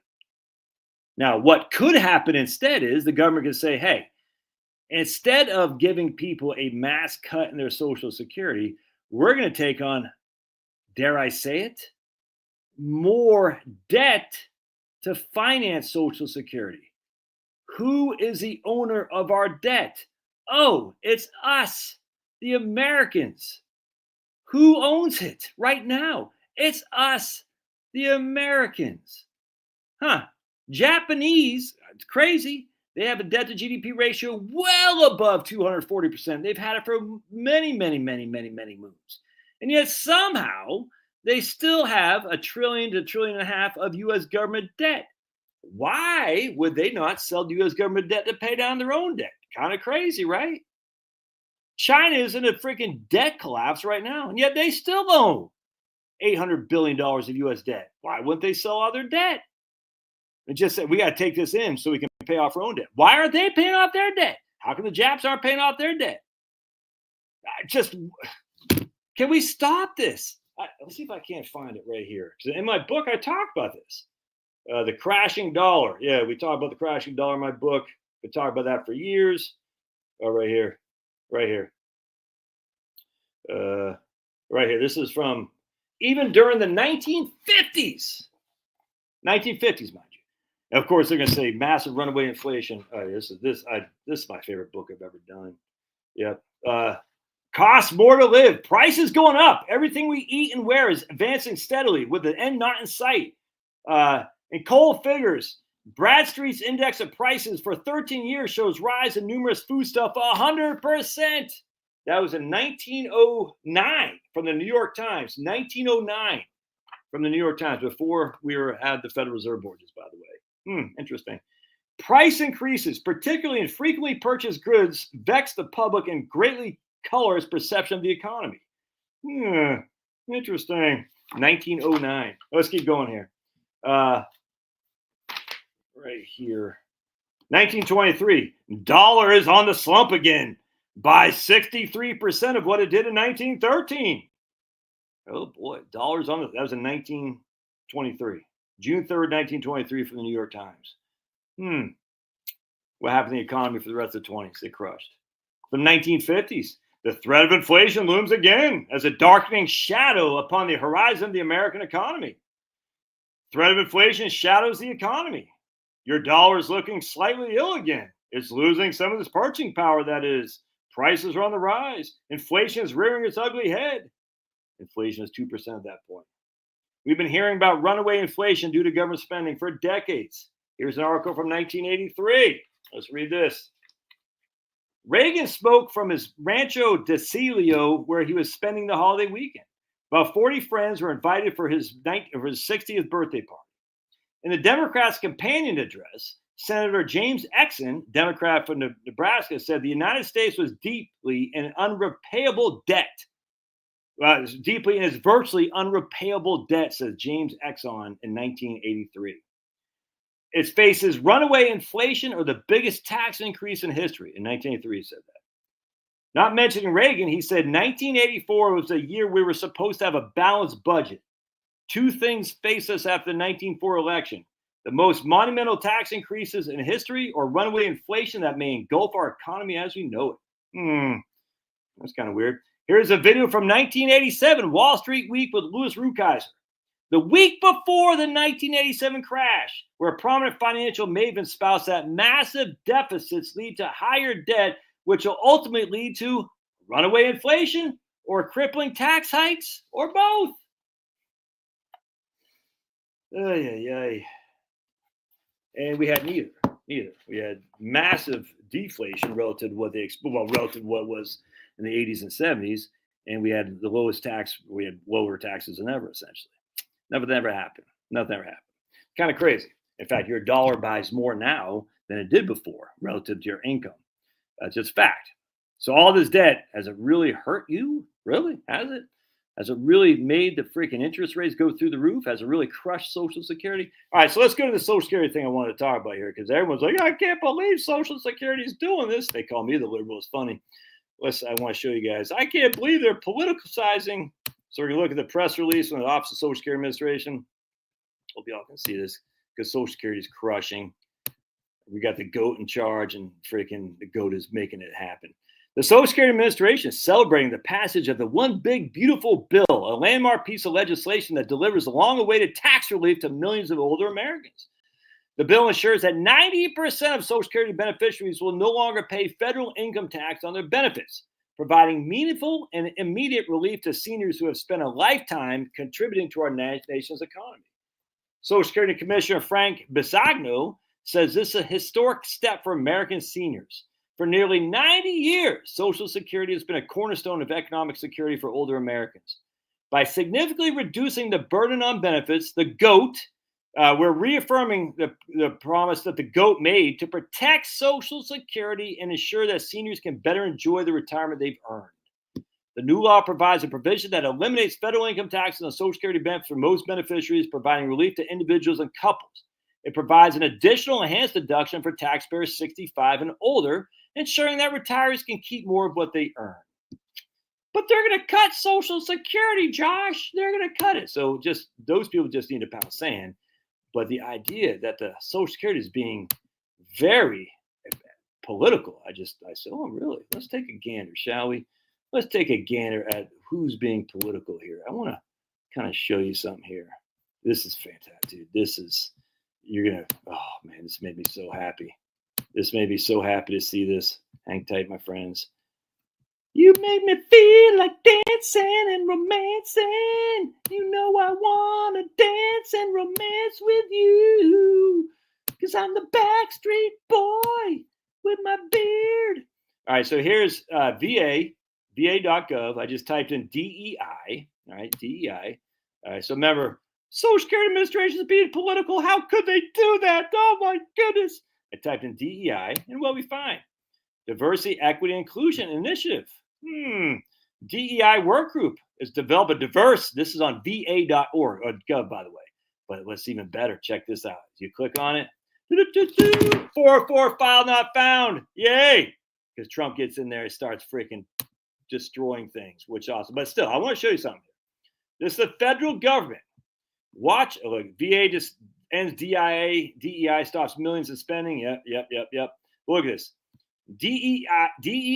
Now, what could happen instead is the government can say, hey, instead of giving people a mass cut in their Social Security, we're going to take on, dare I say it, more debt to finance Social Security. Who is the owner of our debt? Oh, it's us, the Americans. Who owns it right now? It's us, the Americans. Japanese, it's crazy. They have a debt to GDP ratio well above 240%. They've had it for many moons. And yet somehow they still have $1 trillion to $1.5 trillion of U.S. government debt. Why would they not sell the U.S. government debt to pay down their own debt? Kind of crazy, right? China is in a freaking debt collapse right now, and yet they still own $800 billion of U.S. debt. Why wouldn't they sell all their debt? And just say, we got to take this in so we can pay off our own debt. Why aren't they paying off their debt? How come the Japs aren't paying off their debt? Can we stop this? Let's see if I can't find it right here. In my book, I talk about this. The crashing dollar. Yeah, we talk about the crashing dollar in my book. We talk about that for years. Oh, right here. Right here. This is from even during the 1950s. 1950s, mind you. And of course, they're going to say massive runaway inflation. This is my favorite book I've ever done. Yep. Costs more to live. Prices going up. Everything we eat and wear is advancing steadily with the end not in sight. In cold figures, Bradstreet's index of prices for 13 years shows rise in numerous foodstuff 100%. That was in 1909 from the New York Times. 1909 from the New York Times, before we had the Federal Reserve Board, by the way. Interesting. Price increases, particularly in frequently purchased goods, vex the public and greatly color its perception of the economy. Interesting. 1909. Let's keep going here. Right here. 1923. Dollar is on the slump again by 63% of what it did in 1913. Oh boy, dollars on that was in 1923. June 3rd, 1923 from the New York Times. What happened to the economy for the rest of the 20s? They crushed. From 1950s, the threat of inflation looms again as a darkening shadow upon the horizon of the American economy. Threat of inflation shadows the economy. Your dollar is looking slightly ill again. It's losing some of its purchasing power, that is. Prices are on the rise. Inflation is rearing its ugly head. Inflation is 2% at that point. We've been hearing about runaway inflation due to government spending for decades. Here's an article from 1983. Let's read this. Reagan spoke from his Rancho Desilio, where he was spending the holiday weekend. About 40 friends were invited for his 60th birthday party. In the Democrats' companion address, Senator James Exon, Democrat from Nebraska, said the United States was deeply in unrepayable debt. Deeply in its virtually unrepayable debt, says James Exon in 1983. It faces runaway inflation or the biggest tax increase in history. In 1983, he said that. Not mentioning Reagan, he said 1984 was a year we were supposed to have a balanced budget. Two things face us after the 1994 election: the most monumental tax increases in history or runaway inflation that may engulf our economy as we know it. That's kind of weird. Here's a video from 1987, Wall Street Week with Louis Rukeyser. The week before the 1987 crash, where a prominent financial maven spouts that massive deficits lead to higher debt, which will ultimately lead to runaway inflation or crippling tax hikes or both. And we had neither. We had massive deflation relative to what relative to what was in the 80s and 70s, and we had the lowest tax. We had lower taxes than ever, essentially. Nothing ever happened. Kind of crazy. In fact, your dollar buys more now than it did before relative to your income. That's just fact. So all this debt, has it really hurt you? Really? Has it? Has it really made the freaking interest rates go through the roof? Has it really crushed Social Security? All right, so let's go to the Social Security thing I wanted to talk about here, because everyone's like, I can't believe Social Security is doing this. They call me the liberal. It's funny. I want to show you guys. I can't believe they're politicizing. So we're going to look at the press release from the Office of Social Security Administration. Hope y'all can see this, because Social Security is crushing. We got the GOAT in charge, and freaking the GOAT is making it happen. The Social Security Administration is celebrating the passage of the One Big Beautiful Bill, a landmark piece of legislation that delivers long-awaited tax relief to millions of older Americans. The bill ensures that 90% of Social Security beneficiaries will no longer pay federal income tax on their benefits, providing meaningful and immediate relief to seniors who have spent a lifetime contributing to our nation's economy. Social Security Commissioner Frank Bisagno says this is a historic step for American seniors. For nearly 90 years, Social Security has been a cornerstone of economic security for older Americans. By significantly reducing the burden on benefits, the GOAT, we're reaffirming the promise that the GOAT made to protect Social Security and ensure that seniors can better enjoy the retirement they've earned. The new law provides a provision that eliminates federal income taxes on Social Security benefits for most beneficiaries, providing relief to individuals and couples. It provides an additional enhanced deduction for taxpayers 65 and older, ensuring that retirees can keep more of what they earn. But they're going to cut Social Security, Josh. They're going to cut it. So just those people just need a pound of sand. But the idea that the Social Security is being very political, I said, oh, really? Let's take a gander, shall we? Let's take a gander at who's being political here. I want to kind of show you something here. This is fantastic, dude. Oh, man, this made me so happy. This made me so happy to see this. Hang tight, my friends. You made me feel like dancing and romancing. You know I want to dance and romance with you. Because I'm the Backstreet Boy with my beard. All right, so here's VAgov. I just typed in DEI. All right, DEI. All right, so remember, Social Security Administration is being political. How could they do that? Oh, my goodness. I typed in DEI, and what we find? Diversity, Equity, and Inclusion Initiative. DEI work group is developed a diverse. This is on va.org or gov, by the way. But what's even better, check this out. You click on it. 404 file not found. Yay! Because Trump gets in there and starts freaking destroying things, which is awesome. But still, I want to show you something. This is the federal government. Watch. Look, VA just ends DEI stops millions in spending. Yep. Look at this. DEI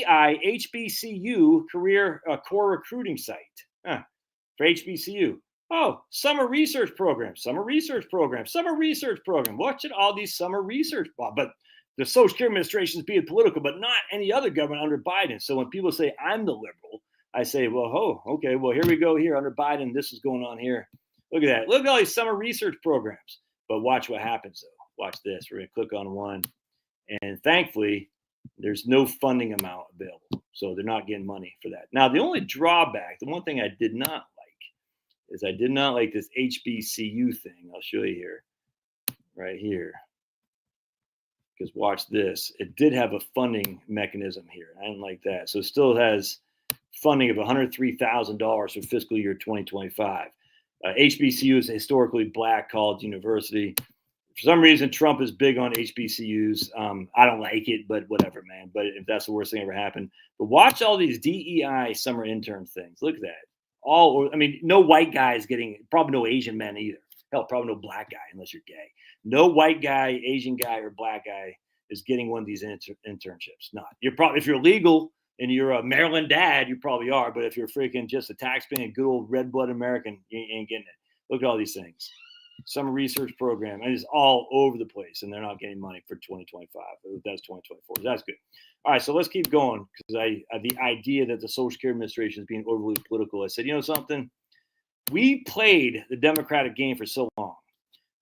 HBCU career core recruiting site for HBCU. Oh, summer research program. Watch it, all these summer research. But the Social Security Administration is being political, but not any other government under Biden. So when people say I'm the liberal, I say, well, okay, well, here we go here under Biden. This is going on here. Look at that. Look at all these summer research programs. But watch what happens, though. Watch this. We're going to click on one. And thankfully, there's no funding amount available. So they're not getting money for that. Now, the only drawback, the one thing I did not like, is I did not like this HBCU thing. I'll show you here. right here. Because watch this. It did have a funding mechanism here. I didn't like that. So it still has funding of $103,000 for fiscal year 2025. HBCU is a historically black college university. For some reason, Trump is big on HBCUs. I don't like it, but whatever, man. But if that's the worst thing ever happened. But watch all these DEI summer intern things. Look at that. No white guys getting, probably no Asian men either. Hell, probably no black guy unless you're gay. No white guy, Asian guy, or black guy is getting one of these internships. Not. If you're legal and you're a Maryland dad, you probably are. But if you're freaking just a tax-paying, good old red blood American, you ain't getting it. Look at all these things. Summer research program, and it's all over the place, and they're not getting money for 2025. That's 2024. That's good. All right, so let's keep going because the idea that the Social Security Administration is being overly political. I said, you know something? We played the Democratic game for so long.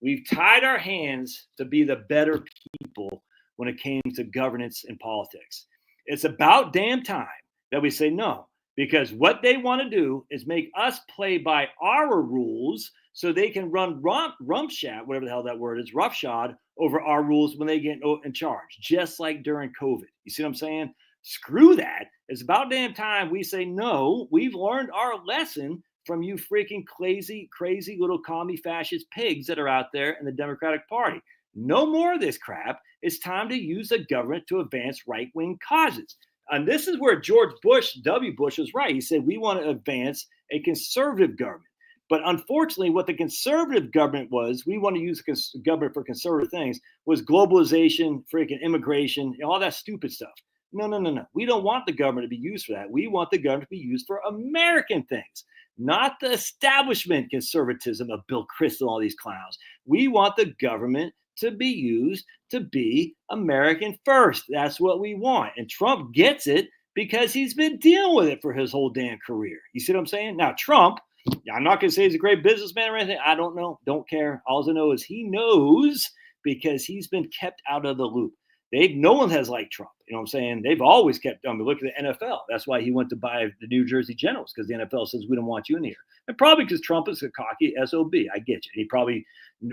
We've tied our hands to be the better people when it came to governance and politics. It's about damn time that we say no, because what they want to do is make us play by our rules so they can run rumpshot, whatever the hell that word is, roughshod over our rules when they get in charge, just like during COVID. You see what I'm saying? Screw that. It's about damn time we say no. We've learned our lesson from you freaking crazy little commie fascist pigs that are out there in the Democratic Party. No more of this crap. It's time to use the government to advance right-wing causes. And this is where George W. Bush was right. He said, we want to advance a conservative government. But unfortunately, what the conservative government was, we want to use government for conservative things, was globalization, freaking immigration, all that stupid stuff. No. We don't want the government to be used for that. We want the government to be used for American things, not the establishment conservatism of Bill Kristol and all these clowns. We want the government to be used to be American first. That's what we want. And Trump gets it because he's been dealing with it for his whole damn career. You see what I'm saying? Now, Trump, I'm not going to say he's a great businessman or anything. I don't know. Don't care. All I know is he knows because he's been kept out of the loop. No one has liked Trump. You know what I'm saying? They've always kept on. Look at the NFL. That's why he went to buy the New Jersey Generals, because the NFL says we don't want you in here. And probably because Trump is a cocky SOB. I get you. He probably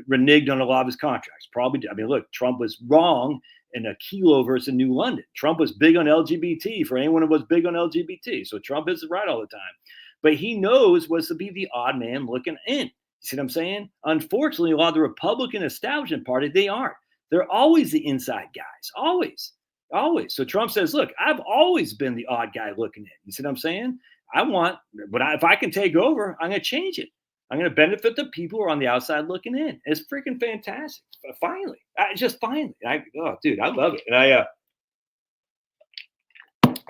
reneged on a lot of his contracts. Probably. I mean, look, Trump was wrong in a Kilo versus New London. Trump was big on LGBT for anyone who was big on LGBT. So Trump is right all the time. But he knows what's to be the odd man looking in. You see what I'm saying? Unfortunately, a lot of the Republican establishment party, they aren't. They're always the inside guys. Always. So Trump says, look, I've always been the odd guy looking in. You see what I'm saying? If I can take over, I'm going to change it. I'm going to benefit the people who are on the outside looking in. It's freaking fantastic. Finally. Finally. I love it. And I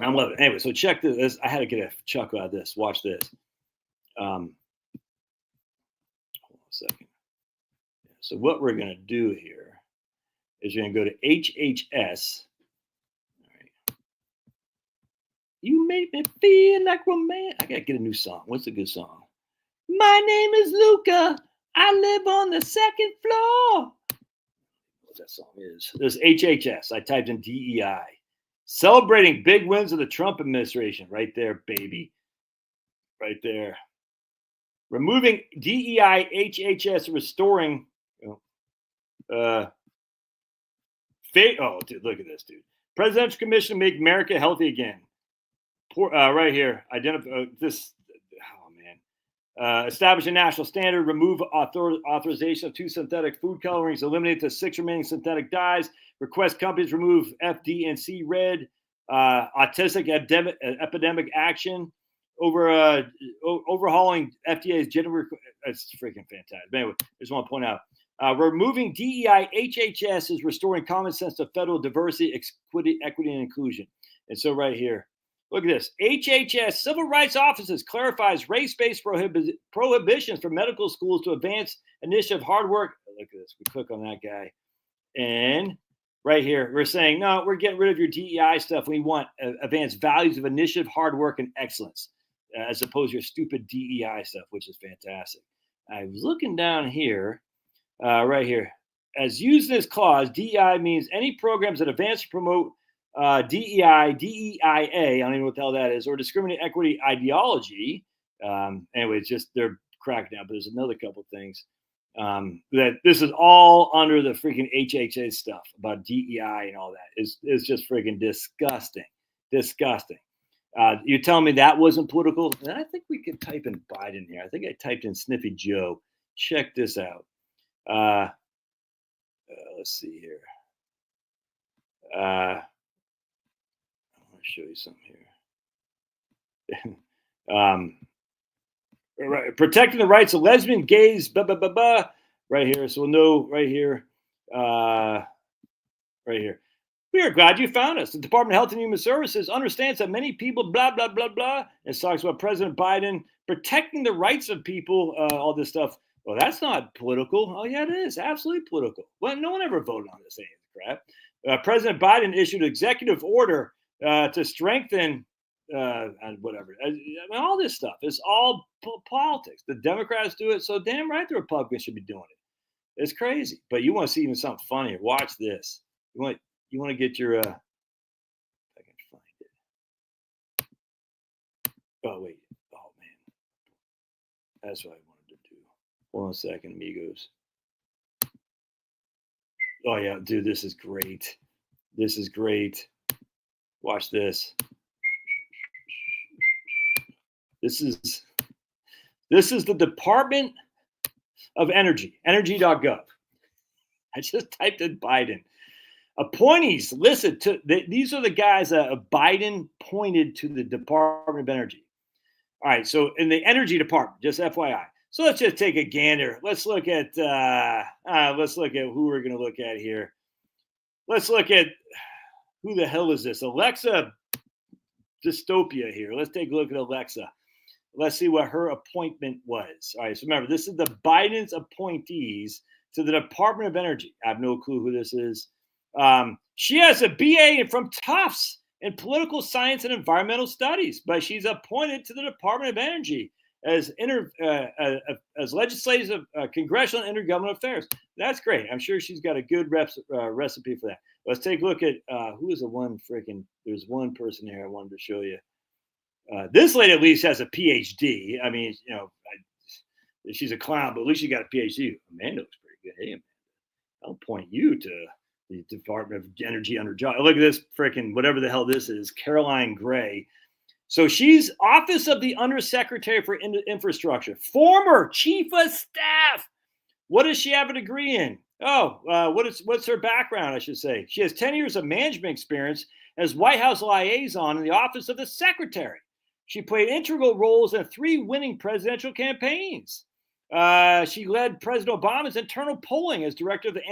love it. Anyway, so check this. I had to get a chuckle out of this. Watch this. Hold on a second. So what we're going to do here is you're going to go to HHS. All right. You make me feel like romance. I got to get a new song. What's a good song? My name is Luca. I live on the second floor. What that song is? There's HHS. I typed in DEI. Celebrating big wins of the Trump administration. Right there, baby. Right there. Removing DEI, HHS, restoring. Dude, look at this, dude. Presidential Commission to Make America Healthy Again. Right here. Identify this. Oh, man. Establish a national standard. Remove authorization of 2 synthetic food colorings. Eliminate the 6 remaining synthetic dyes. Request companies remove FD&C red. Autistic epidemic action. Overhauling FDA's gender. It's freaking fantastic. But anyway, I just want to point out. Removing DEI, HHS is restoring common sense to federal diversity, equity, and inclusion. And so right here, look at this. HHS Civil Rights Offices clarifies race-based prohibitions for medical schools to advance initiative hard work. Look at this. We click on that guy. And right here, we're saying, no, we're getting rid of your DEI stuff. We want advanced values of initiative, hard work, and excellence, as opposed to your stupid DEI stuff, which is fantastic. I was looking down here. Right here. As used in this clause, DEI means any programs that advance or promote DEI, DEIA, I don't even know what the hell that is, or discriminate equity ideology. Anyway, it's just they're cracking down, but there's another couple things. that this is all under the freaking HHA stuff about DEI and all that. It's just freaking disgusting. You telling me that wasn't political? And I think we could type in Biden here. I think I typed in Sniffy Joe. Check this out. Let's see here. I want to show you something here. Protecting the rights of lesbian, gays, blah, blah, blah, blah. Right here. So we'll know right here. Right here. We are glad you found us. The Department of Health and Human Services understands that many people, blah, blah, blah, blah. And talks about President Biden protecting the rights of people, all this stuff. Well, that's not political. Oh, yeah, it is. Absolutely political. Well, no one ever voted on this crap. President Biden issued an executive order to strengthen and whatever. I mean, all this stuff is all politics. The Democrats do it, so damn right the Republicans should be doing it. It's crazy. But you want to see even something funnier. Watch this. You want to get your if I can find it. Oh wait. Oh man. That's what I wanted to do. Hold on a second, amigos. Oh yeah, dude, this is great. This is great. Watch this. This is the Department of Energy, energy.gov. I just typed in Biden. Appointees listed to these are the guys that Biden pointed to the Department of Energy. All right, so in the Energy Department, just FYI. So let's just take a gander. Let's look at who we're going to look at here. Let's look at who the hell is this? Alexa Dystopia here. Let's take a look at Alexa. Let's see what her appointment was. All right, so remember, this is the Biden's appointees to the Department of Energy. I have no clue who this is. She has a BA from Tufts in political science and environmental studies, but she's appointed to the Department of Energy as legislative, congressional, and intergovernmental affairs. That's great. I'm sure she's got a good recipe for that. Let's take a look at who is the one freaking. There's one person here I wanted to show you. This lady at least has a PhD. I mean, she's a clown, but at least she got a PhD. Amanda looks pretty good. Hey, Amanda, I'll point you to the Department of Energy under John. Look at this freaking whatever the hell this is, Caroline Gray. So she's Office of the Undersecretary for Infrastructure, former Chief of Staff. What does she have a degree in? What's her background, I should say? She has 10 years of management experience as White House liaison in the Office of the Secretary. She played integral roles in 3 winning presidential campaigns. She led President Obama's internal polling as director of the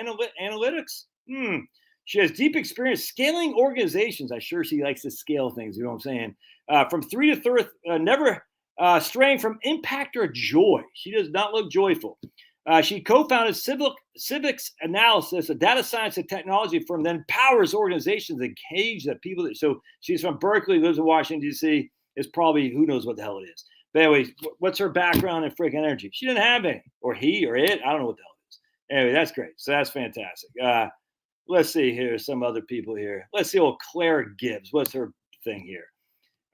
analytics. She has deep experience scaling organizations. I'm sure she likes to scale things, you know what I'm saying? From 3 to 30, never straying from impact or joy. She does not look joyful. She co-founded Civics Analysis, a data science and technology firm that empowers organizations to engage the people. So she's from Berkeley, lives in Washington, D.C. It's probably, who knows what the hell it is. But anyway, what's her background in freaking energy? She didn't have any, or he, or it. I don't know what the hell it is. Anyway, that's great. So that's fantastic. Let's see here. Some other people here. Let's see old Claire Gibbs. What's her thing here?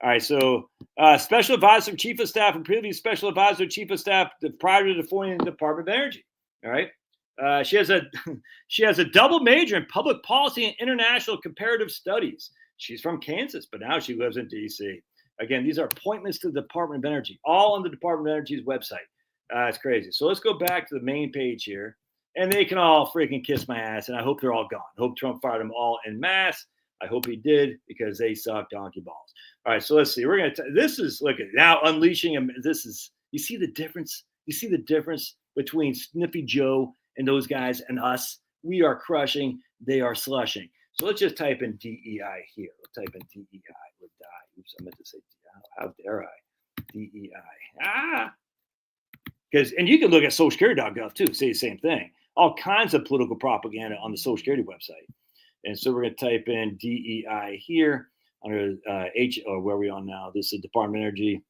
All right. So special advisor, chief of staff, and previous special advisor, chief of staff prior to the Department of Energy. All right. She has a double major in public policy and international comparative studies. She's from Kansas, but now she lives in D.C. Again, these are appointments to the Department of Energy, all on the Department of Energy's website. It's crazy. So let's go back to the main page here. And they can all freaking kiss my ass, and I hope they're all gone. I hope Trump fired them all en masse. I hope he did, because they suck donkey balls. All right, so let's see. We're gonna. This is look at now unleashing him. This is, you see the difference. You see the difference between Sniffy Joe and those guys and us. We are crushing. They are slushing. So let's just type in DEI here. Let's type in DEI. We'll die. Oops, I meant to say DEI. How dare I? DEI. Because, and you can look at socialsecurity.gov too. Say the same thing. All kinds of political propaganda on the Social Security website. And so we're going to type in DEI here under or where are we on now? This is Department of Energy.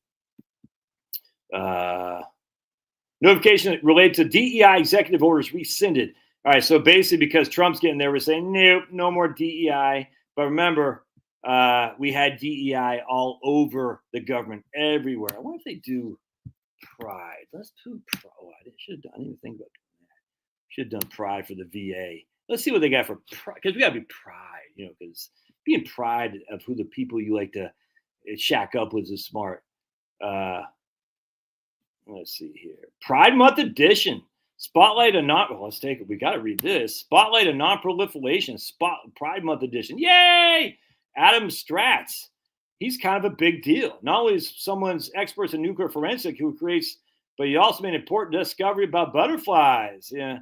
Notification related to DEI executive orders rescinded. All right, so basically because Trump's getting there, we're saying, nope, no more DEI. But remember, we had DEI all over the government, everywhere. I wonder if they do Pride. Let's do Pride. Oh, I should have done. I didn't even think about doing that. Should have done pride for the VA. Let's see what they got for pride, because we got to be pride, because being pride of who the people you like to shack up with is smart. Let's see here. Pride Month edition. Spotlight and not. Well, let's take it. We got to read this. Spotlight and non-proliferation. Pride Month edition. Yay! Adam Stratz. He's kind of a big deal. Not only is someone's experts in nuclear forensic who creates, but he also made an important discovery about butterflies. Yeah.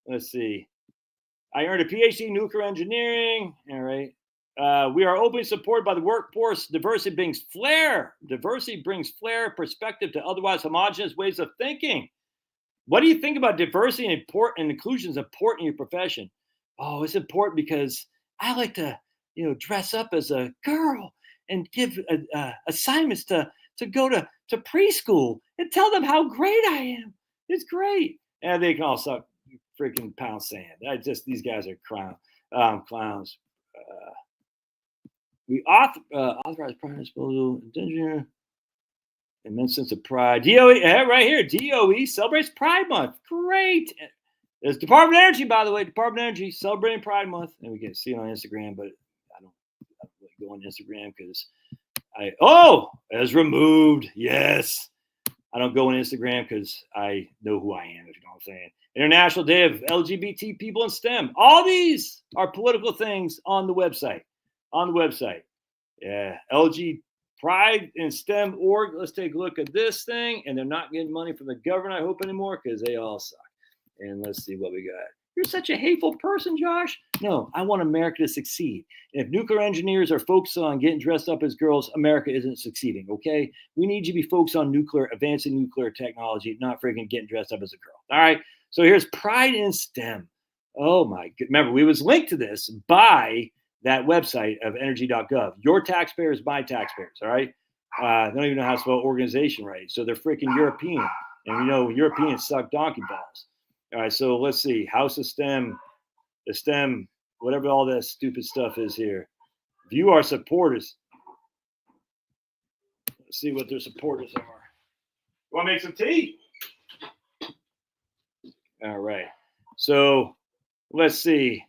Let's see. I earned a PhD in nuclear engineering. All right. We are openly supported by the workforce. Diversity brings flair. Diversity brings flair, perspective to otherwise homogenous ways of thinking. What do you think about diversity and inclusion is important in your profession? Oh, it's important because I like to, dress up as a girl and give assignments to go to preschool and tell them how great I am. It's great. And they can all suck freaking pound sand. These guys are clowns. We authorize pride disposal, endanger, immense sense of pride. DOE, right here, DOE celebrates Pride Month. Great. There's Department of Energy, by the way, Department of Energy celebrating Pride Month. And we can see it on Instagram, but I don't really go on Instagram because as removed. Yes. I don't go on Instagram because I know who I am, if you know what I'm saying. International Day of LGBT People in STEM. All these are political things on the website. Yeah. LG Pride in STEM org. Let's take a look at this thing. And they're not getting money from the government, I hope, anymore, because they all suck. And let's see what we got. You're such a hateful person, Josh. No, I want America to succeed. And if nuclear engineers are focused on getting dressed up as girls, America isn't succeeding, okay? We need you to be focused on advancing nuclear technology, not freaking getting dressed up as a girl. All right? So here's Pride in STEM. Oh, my God. Remember, we was linked to this by that website of energy.gov. Your taxpayers, my taxpayers, all right? They don't even know how to spell organization right. So they're freaking European. And Europeans suck donkey balls. All right, so let's see. House of STEM, the STEM, whatever all that stupid stuff is here. View our supporters. Let's see what their supporters are. Want to make some tea? All right. So let's see.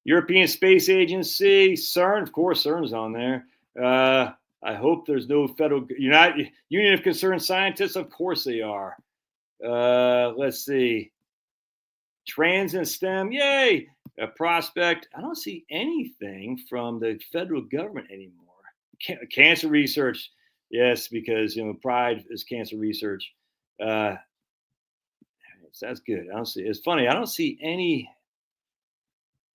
European Space Agency, CERN. Of course, CERN's on there. I hope there's no federal Union of Concerned Scientists. Of course they are. Let's see. Trans and STEM, yay! A prospect. I don't see anything from the federal government anymore. Cancer research, yes, because Pride is cancer research. That's good. I don't see. It's funny. I don't see any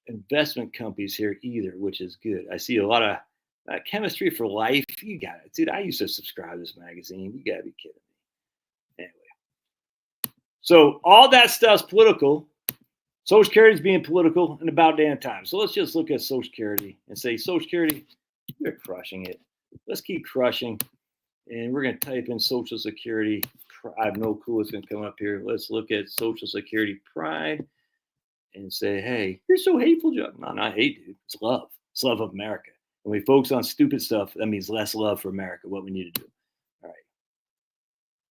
investment companies here either, which is good. I see a lot of chemistry for life. You got it, dude. I used to subscribe to this magazine. You gotta be kidding me. Anyway, so all that stuff's political. Social Security is being political in about damn time. So let's just look at Social Security and say, Social Security, you're crushing it. Let's keep crushing. And we're going to type in Social Security. I have no clue what's going to come up here. Let's look at Social Security Pride and say, hey, you're so hateful, Joe. No, not hate, dude. It's love. It's love of America. When we focus on stupid stuff, that means less love for America, what we need to do. All right.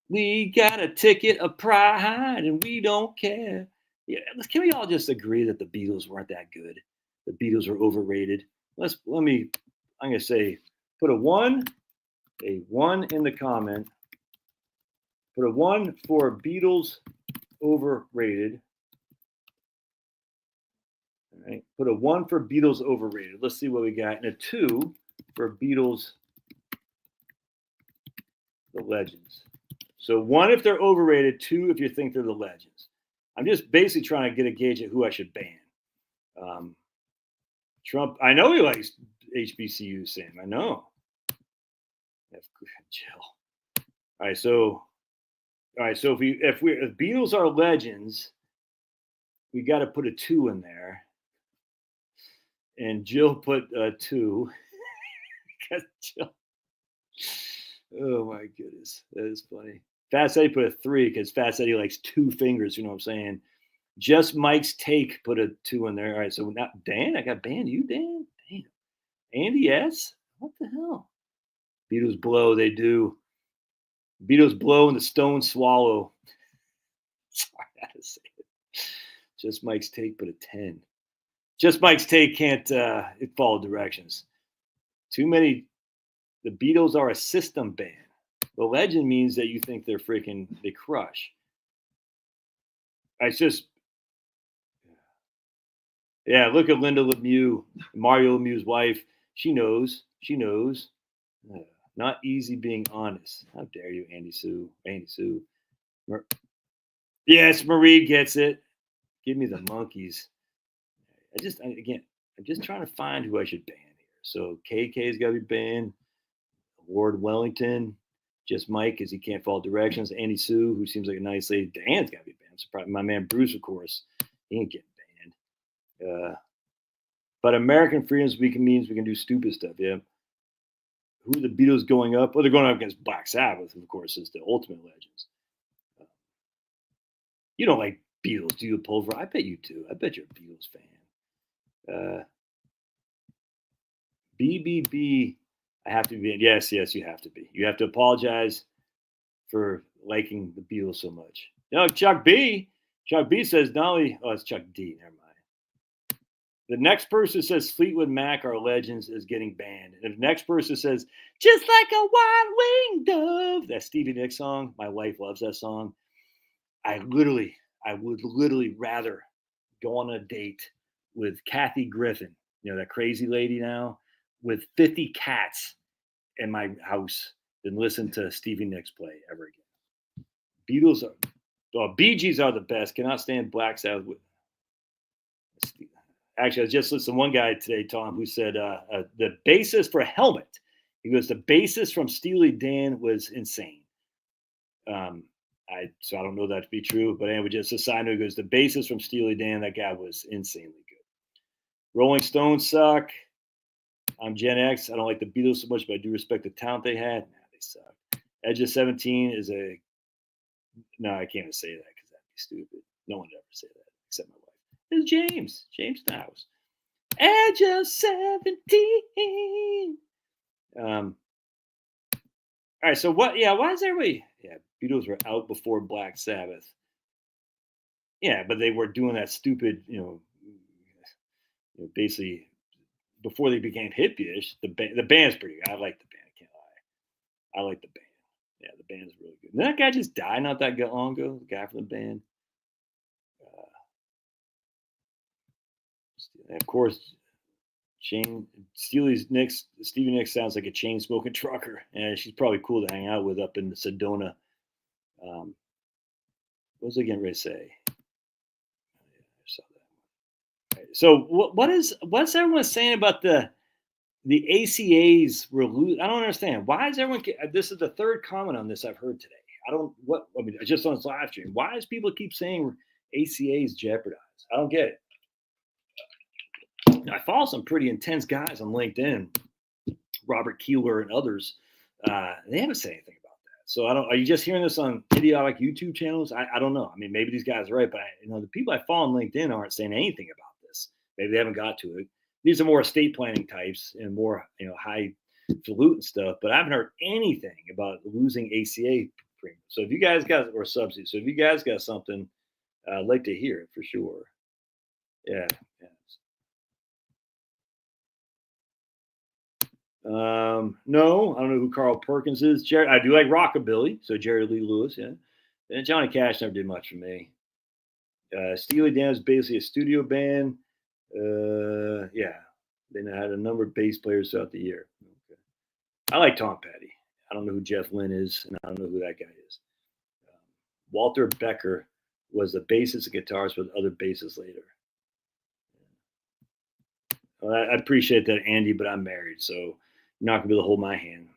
We got a ticket of pride and we don't care. Yeah, can we all just agree that the Beatles weren't that good? The Beatles are overrated. I'm gonna say, put a one in the comment. Put a 1 for Beatles overrated. All right. Put a 1 for Beatles overrated. Let's see what we got. And a 2 for Beatles, the legends. So 1 if they're overrated, 2 if you think they're the legends. I'm just basically trying to get a gauge at who I should ban. Trump, I know he likes HBCU, Sam. I know. That's good, Jill. All right, so if Beatles are legends, we got to put a 2 in there. And Jill put a 2. Jill. Oh my goodness, that is funny. Fast Eddie put a 3 because Fast Eddie likes 2 fingers. You know what I'm saying? Just Mike's Take put a 2 in there. All right, so now Dan, I got banned. You, Dan? Damn. Andy S. What the hell? Beatles blow. They do. Beatles blow and the Stones swallow. Sorry, I had to say it. Just Mike's take, but a 10. Just Mike's take can't follow directions. Too many. The Beatles are a system band. The legend means that you think they crush. It's just, yeah, look at Linda Lemieux, Mario Lemieux's wife. She knows. Not easy being honest. How dare you, Andy Sue. Yes, Marie gets it. Give me the monkeys. I'm just trying to find who I should ban here. So KK's got to be banned. Ward Wellington, just Mike, because he can't follow directions. Andy Sue, who seems like a nice lady. Dan's got to be banned. So probably my man Bruce, of course, he ain't getting banned. But American Freedoms Week means we can do stupid stuff. Yeah. Who are the Beatles going up? Well, they're going up against Black Sabbath, of course, is the ultimate legends. You don't like Beatles, do you, Pulver? I bet you do. I bet you're a Beatles fan. BBB, I have to be. Yes, you have to be. You have to apologize for liking the Beatles so much. No, Chuck B says not only. Oh, it's Chuck D. Never mind. The next person says Fleetwood Mac are legends is getting banned. And if the next person says just like a white-winged dove, that Stevie Nicks song, my wife loves that song. I would literally rather go on a date with Kathy Griffin, that crazy lady now, with 50 cats in my house than listen to Stevie Nicks play ever again. Bee Gees are the best. Cannot stand Black Sabbath. Actually, I just listened to one guy today, Tom, who said the basis for Helmet. He goes, the basis from Steely Dan was insane. So I don't know that to be true, but anyway, just a side note, goes the basis from Steely Dan. That guy was insanely good. Rolling Stones suck. I'm Gen X. I don't like the Beatles so much, but I do respect the talent they had. Nah, they suck. Edge of 17 is a. No, I can't even say that because that'd be stupid. No one would ever say that except my wife. It's James Styles. Edge of 17. All right. So what? Yeah. Why is everybody? Yeah. Beatles were out before Black Sabbath. Yeah, but they were doing that stupid, basically before they became hippie-ish. The band's pretty good. I like the band. I can't lie. I like the band. Yeah, the band's really good. Didn't that guy just die not that long ago? The guy from the band. And of course, Stevie Nicks sounds like a chain smoking trucker, and she's probably cool to hang out with up in Sedona. What was I getting ready to say? I saw that. Right. So what's everyone saying about the ACAs were losing? I don't understand. Why is everyone? This is the third comment on this I've heard today. Just on this live stream. Why does people keep saying ACAs jeopardized? I don't get it. I follow some pretty intense guys on LinkedIn, Robert Keeler and others. They haven't said anything about that. So I don't. Are you just hearing this on idiotic YouTube channels? I don't know. I mean, maybe these guys are right, but the people I follow on LinkedIn aren't saying anything about this. Maybe they haven't got to it. These are more estate planning types and more highfalutin stuff. But I haven't heard anything about losing ACA premium. So if you guys got or subsidies, so if you guys got something, I'd like to hear it for sure. Yeah. No, I don't know who Carl Perkins is. I do like rockabilly, so Jerry Lee Lewis, yeah. And Johnny Cash never did much for me. Steely Dan is basically a studio band. Yeah, they had a number of bass players throughout the year. Okay. I like Tom Petty. I don't know who Jeff Lynne is, and I don't know who that guy is. Walter Becker was the bassist and guitarist with other bassists later. Well, I appreciate that, Andy, but I'm married, so not gonna be able to hold my hand.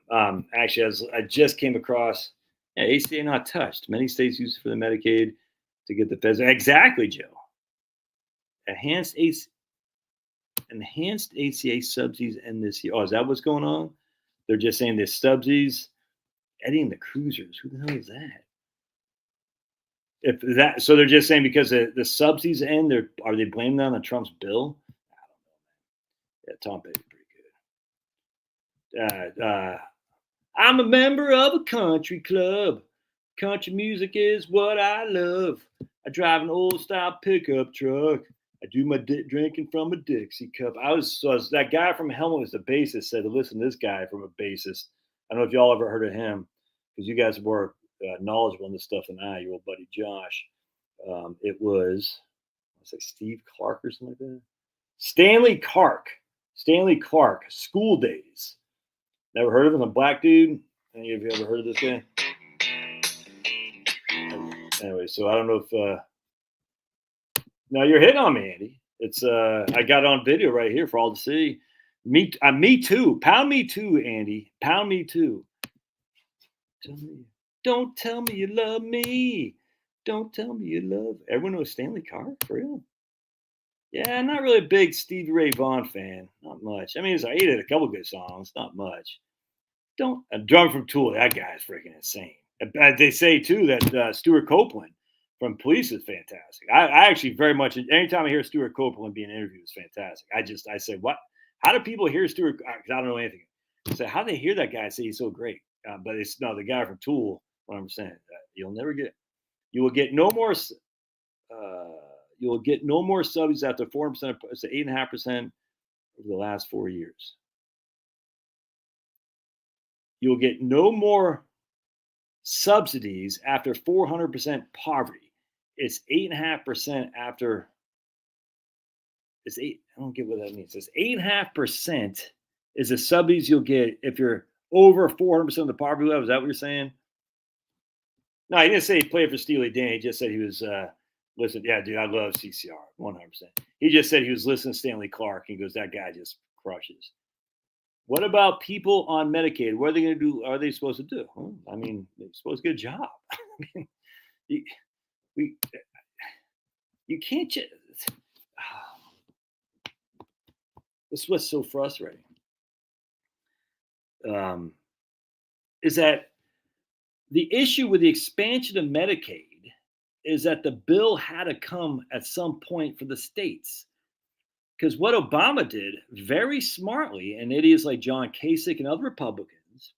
Actually, as I just came across, ACA not touched. Many states use it for the Medicaid to get the feds. Exactly, Joe. Enhanced ACA subsidies end this year. Oh, is that what's going on? They're just saying the subsidies, Eddie and the Cruisers. Who the hell is that? So they're just saying because the subsidies end, are they blaming that on Trump's bill? I don't know. Yeah, Tom Petty's pretty good. I'm a member of a country club. Country music is what I love. I drive an old style pickup truck. I do my drinking from a Dixie cup. That guy from Helmet was the bassist. Said to listen to this guy from a bassist. I don't know if y'all ever heard of him because you guys are more knowledgeable on this stuff than I. Your old buddy Josh. It was like Steve Clark or something like that. Stanley Clark. School Days. Never heard of him? A black dude. Any of you ever heard of this guy? Anyway, so I don't know if. No, you're hitting on me, Andy. It's I got it on video right here for all to see. Me too. Pound me too, Andy. Pound me too. Don't tell me you love me. Don't tell me you love. Everyone knows Stanley Clark for real. Yeah, I'm not really a big Stevie Ray Vaughan fan. Not much. I mean, he did a couple good songs. Not much. A drum from Tool. That guy's freaking insane. They say too that Stuart Copeland from Police is fantastic. I actually very much, anytime I hear Stuart Copeland being interviewed, it's fantastic. I say, what? How do people hear Stuart? Because I don't know anything. I say, how do they hear that guy say he's so great? But it's the guy from Tool. What I'm saying, you will get no more. You will get no more subsidies after 4%. It's 8.5% over the last 4 years. You will get no more subsidies after 400% poverty. It's 8.5% after. It's 8. I don't get what that means. It's 8.5% is the subsidies you'll get if you're over 400% of the poverty level. Is that what you're saying? No, he didn't say he played for Steely Dan. He just said he was. Listen, yeah, dude, I love CCR 100%. He just said he was listening to Stanley Clark. He goes, that guy just crushes. What about people on Medicaid? What are they going to do? Are they supposed to do? Well, I mean, they're supposed to get a job. I mean, you can't just. This is what's so frustrating. Is that the issue with the expansion of Medicaid is that the bill had to come at some point for the states. Because what Obama did very smartly, and idiots like John Kasich and other Republicans,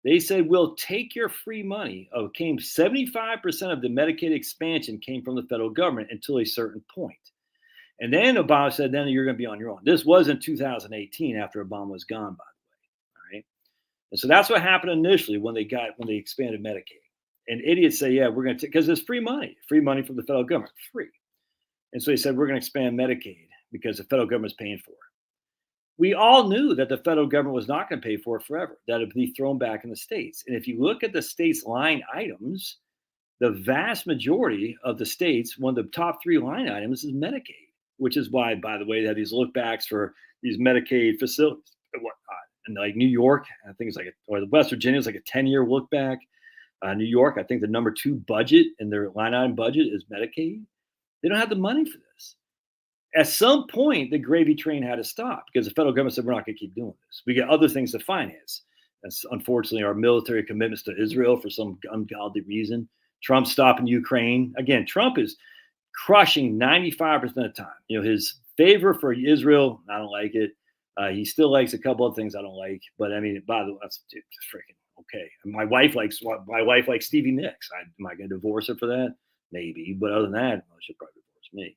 they said, we'll take your free money. 75% of the Medicaid expansion came from the federal government until a certain point. And then Obama said, then you're going to be on your own. This was in 2018 after Obama was gone, by the way. All right. And so that's what happened initially when they expanded Medicaid. And idiots say, yeah, we're going to, because it's free money from the federal government, free. And so they said, we're going to expand Medicaid because the federal government's paying for it. We all knew that the federal government was not going to pay for it forever, that it would be thrown back in the states. And if you look at the states' line items, the vast majority of the states, one of the top 3 line items is Medicaid, which is why, by the way, they have these lookbacks for these Medicaid facilities and whatnot. And like New York, I think or West Virginia is like a 10-year look back. New York, I think the number 2 budget in their line item budget is Medicaid. They don't have the money for this. At some point, the gravy train had to stop because the federal government said, we're not going to keep doing this. We got other things to finance. That's unfortunately our military commitments to Israel for some ungodly reason. Trump stopping Ukraine. Again, Trump is crushing 95% of the time. His favor for Israel, I don't like it. He still likes a couple of things I don't like. But I mean, by the way, that's freaking okay. My wife likes Stevie Nicks. Am I going to divorce her for that? Maybe. But other than that, she'll probably divorce me.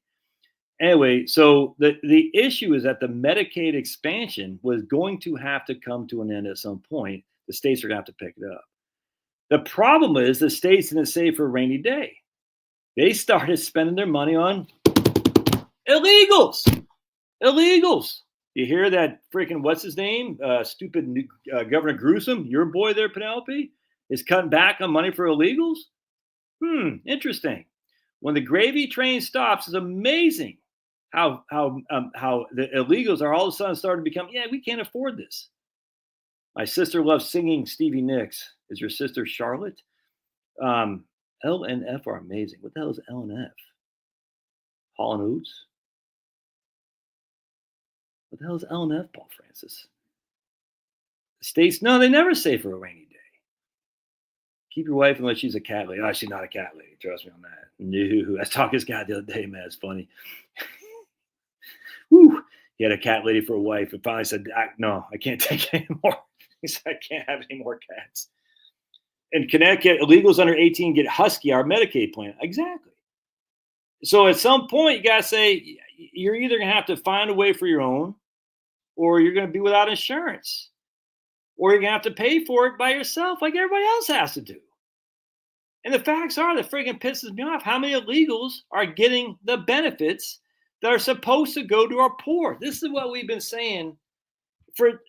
Anyway, so the issue is that the Medicaid expansion was going to have to come to an end at some point. The states are going to have to pick it up. The problem is the states didn't save for a rainy day. They started spending their money on illegals. You hear that freaking, what's his name? Stupid Governor Gruesome, your boy there, Penelope, is cutting back on money for illegals? Interesting. When the gravy train stops, it's amazing how the illegals are all of a sudden starting to become, we can't afford this. My sister loves singing Stevie Nicks. Is your sister Charlotte? L and F are amazing. What the hell is L and F? Hall and Oates? What the hell is L and F, Paul Francis? The states, no, they never save for a rainy day. Keep your wife unless she's a cat lady. Oh, she's not a cat lady. Trust me on that. No, I was talking to this guy the other day, man. It's funny. Woo. He had a cat lady for a wife and finally said, no, I can't take it anymore. He said, I can't have any more cats. In Connecticut, illegals under 18 get Husky, our Medicaid plan. Exactly. So at some point, you got to say, you're either going to have to find a way for your own, or you're going to be without insurance, or you're going to have to pay for it by yourself like everybody else has to do. And the facts are, that freaking pisses me off, how many illegals are getting the benefits that are supposed to go to our poor. This is what we've been saying for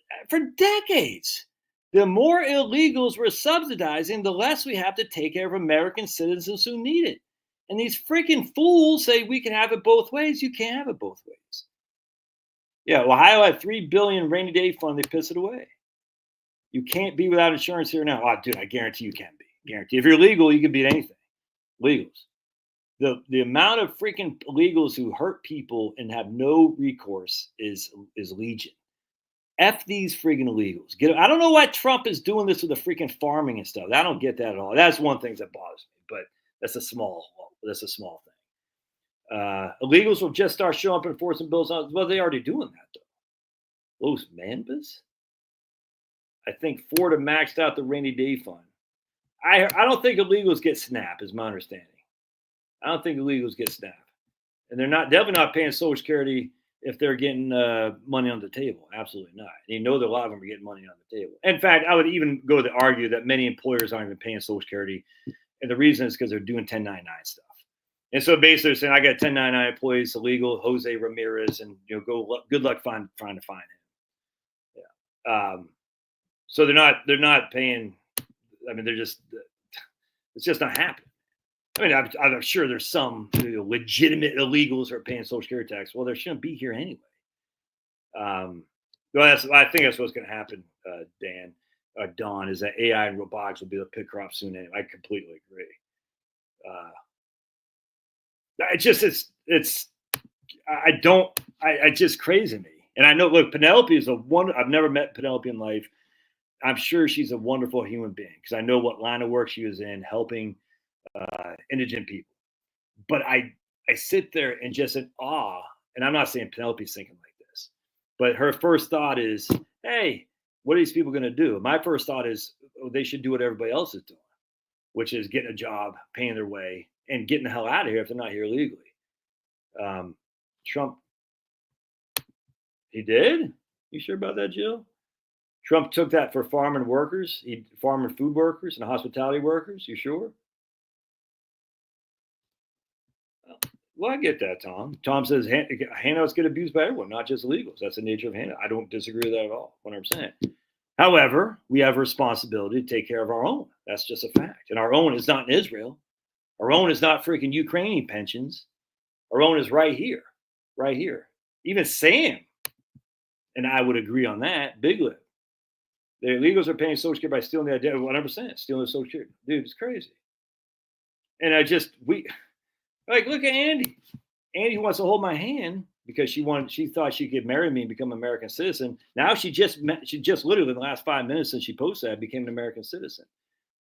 decades. The more illegals we're subsidizing, the less we have to take care of American citizens who need it. And these freaking fools say we can have it both ways. You can't have it both ways. Yeah, Ohio had $3 billion rainy day fund. They piss it away. You can't be without insurance here now. Oh, dude, I guarantee you can be. Guarantee. If you're legal, you can beat anything. Legals. The amount of freaking illegals who hurt people and have no recourse is legion. F these freaking illegals. I don't know why Trump is doing this with the freaking farming and stuff. I don't get that at all. That's one thing that bothers me, but that's a small thing. Illegals will just start showing up and enforcing bills. Well, they're already doing that though. Los Mambas. I think Ford have maxed out the rainy day fund. I don't think illegals get SNAP, is my understanding. I don't think illegals get SNAP, and they're definitely not paying Social Security if they're getting money on the table. Absolutely not. And you know that a lot of them are getting money on the table. In fact, I would even go to argue that many employers aren't even paying Social Security, and the reason is because they're doing 1099 stuff. And so basically, they're saying, "I got 1099 employees, illegal, Jose Ramirez, and good luck trying to find him." Yeah. So they're not paying. I mean, it's just not happening. I mean, I'm sure there's some legitimate illegals who are paying Social Security tax. Well, they shouldn't be here anyway. Well, I think that's what's going to happen, Don, is that AI and robotics will be the pick crop soon. Anyway. I completely agree. It's just crazy to me. And I know, look, Penelope is I've never met Penelope in life. I'm sure she's a wonderful human being because I know what line of work she was in, helping indigent people. But I sit there and just in awe, and I'm not saying Penelope's thinking like this, but her first thought is, hey, what are these people going to do? My first thought is, they should do what everybody else is doing, which is getting a job, paying their way, and getting the hell out of here if they're not here legally. Trump, he did? You sure about that, Jill? Trump took that for farm and workers, farm and food workers and hospitality workers. You sure? Well, I get that, Tom. Tom says handouts get abused by everyone, not just illegals. That's the nature of handout. I don't disagree with that at all, 100%. However, we have a responsibility to take care of our own. That's just a fact. And our own is not in Israel. Our own is not freaking Ukrainian pensions. Our own is right here, right here. Even Sam and I would agree on that. Big lip. The illegals are paying Social Security by stealing the identity, 100%, stealing the Social Security. Dude, it's crazy. And look at Andy. Andy wants to hold my hand because she thought she could marry me and become an American citizen. Now she just literally in the last 5 minutes since she posted that became an American citizen.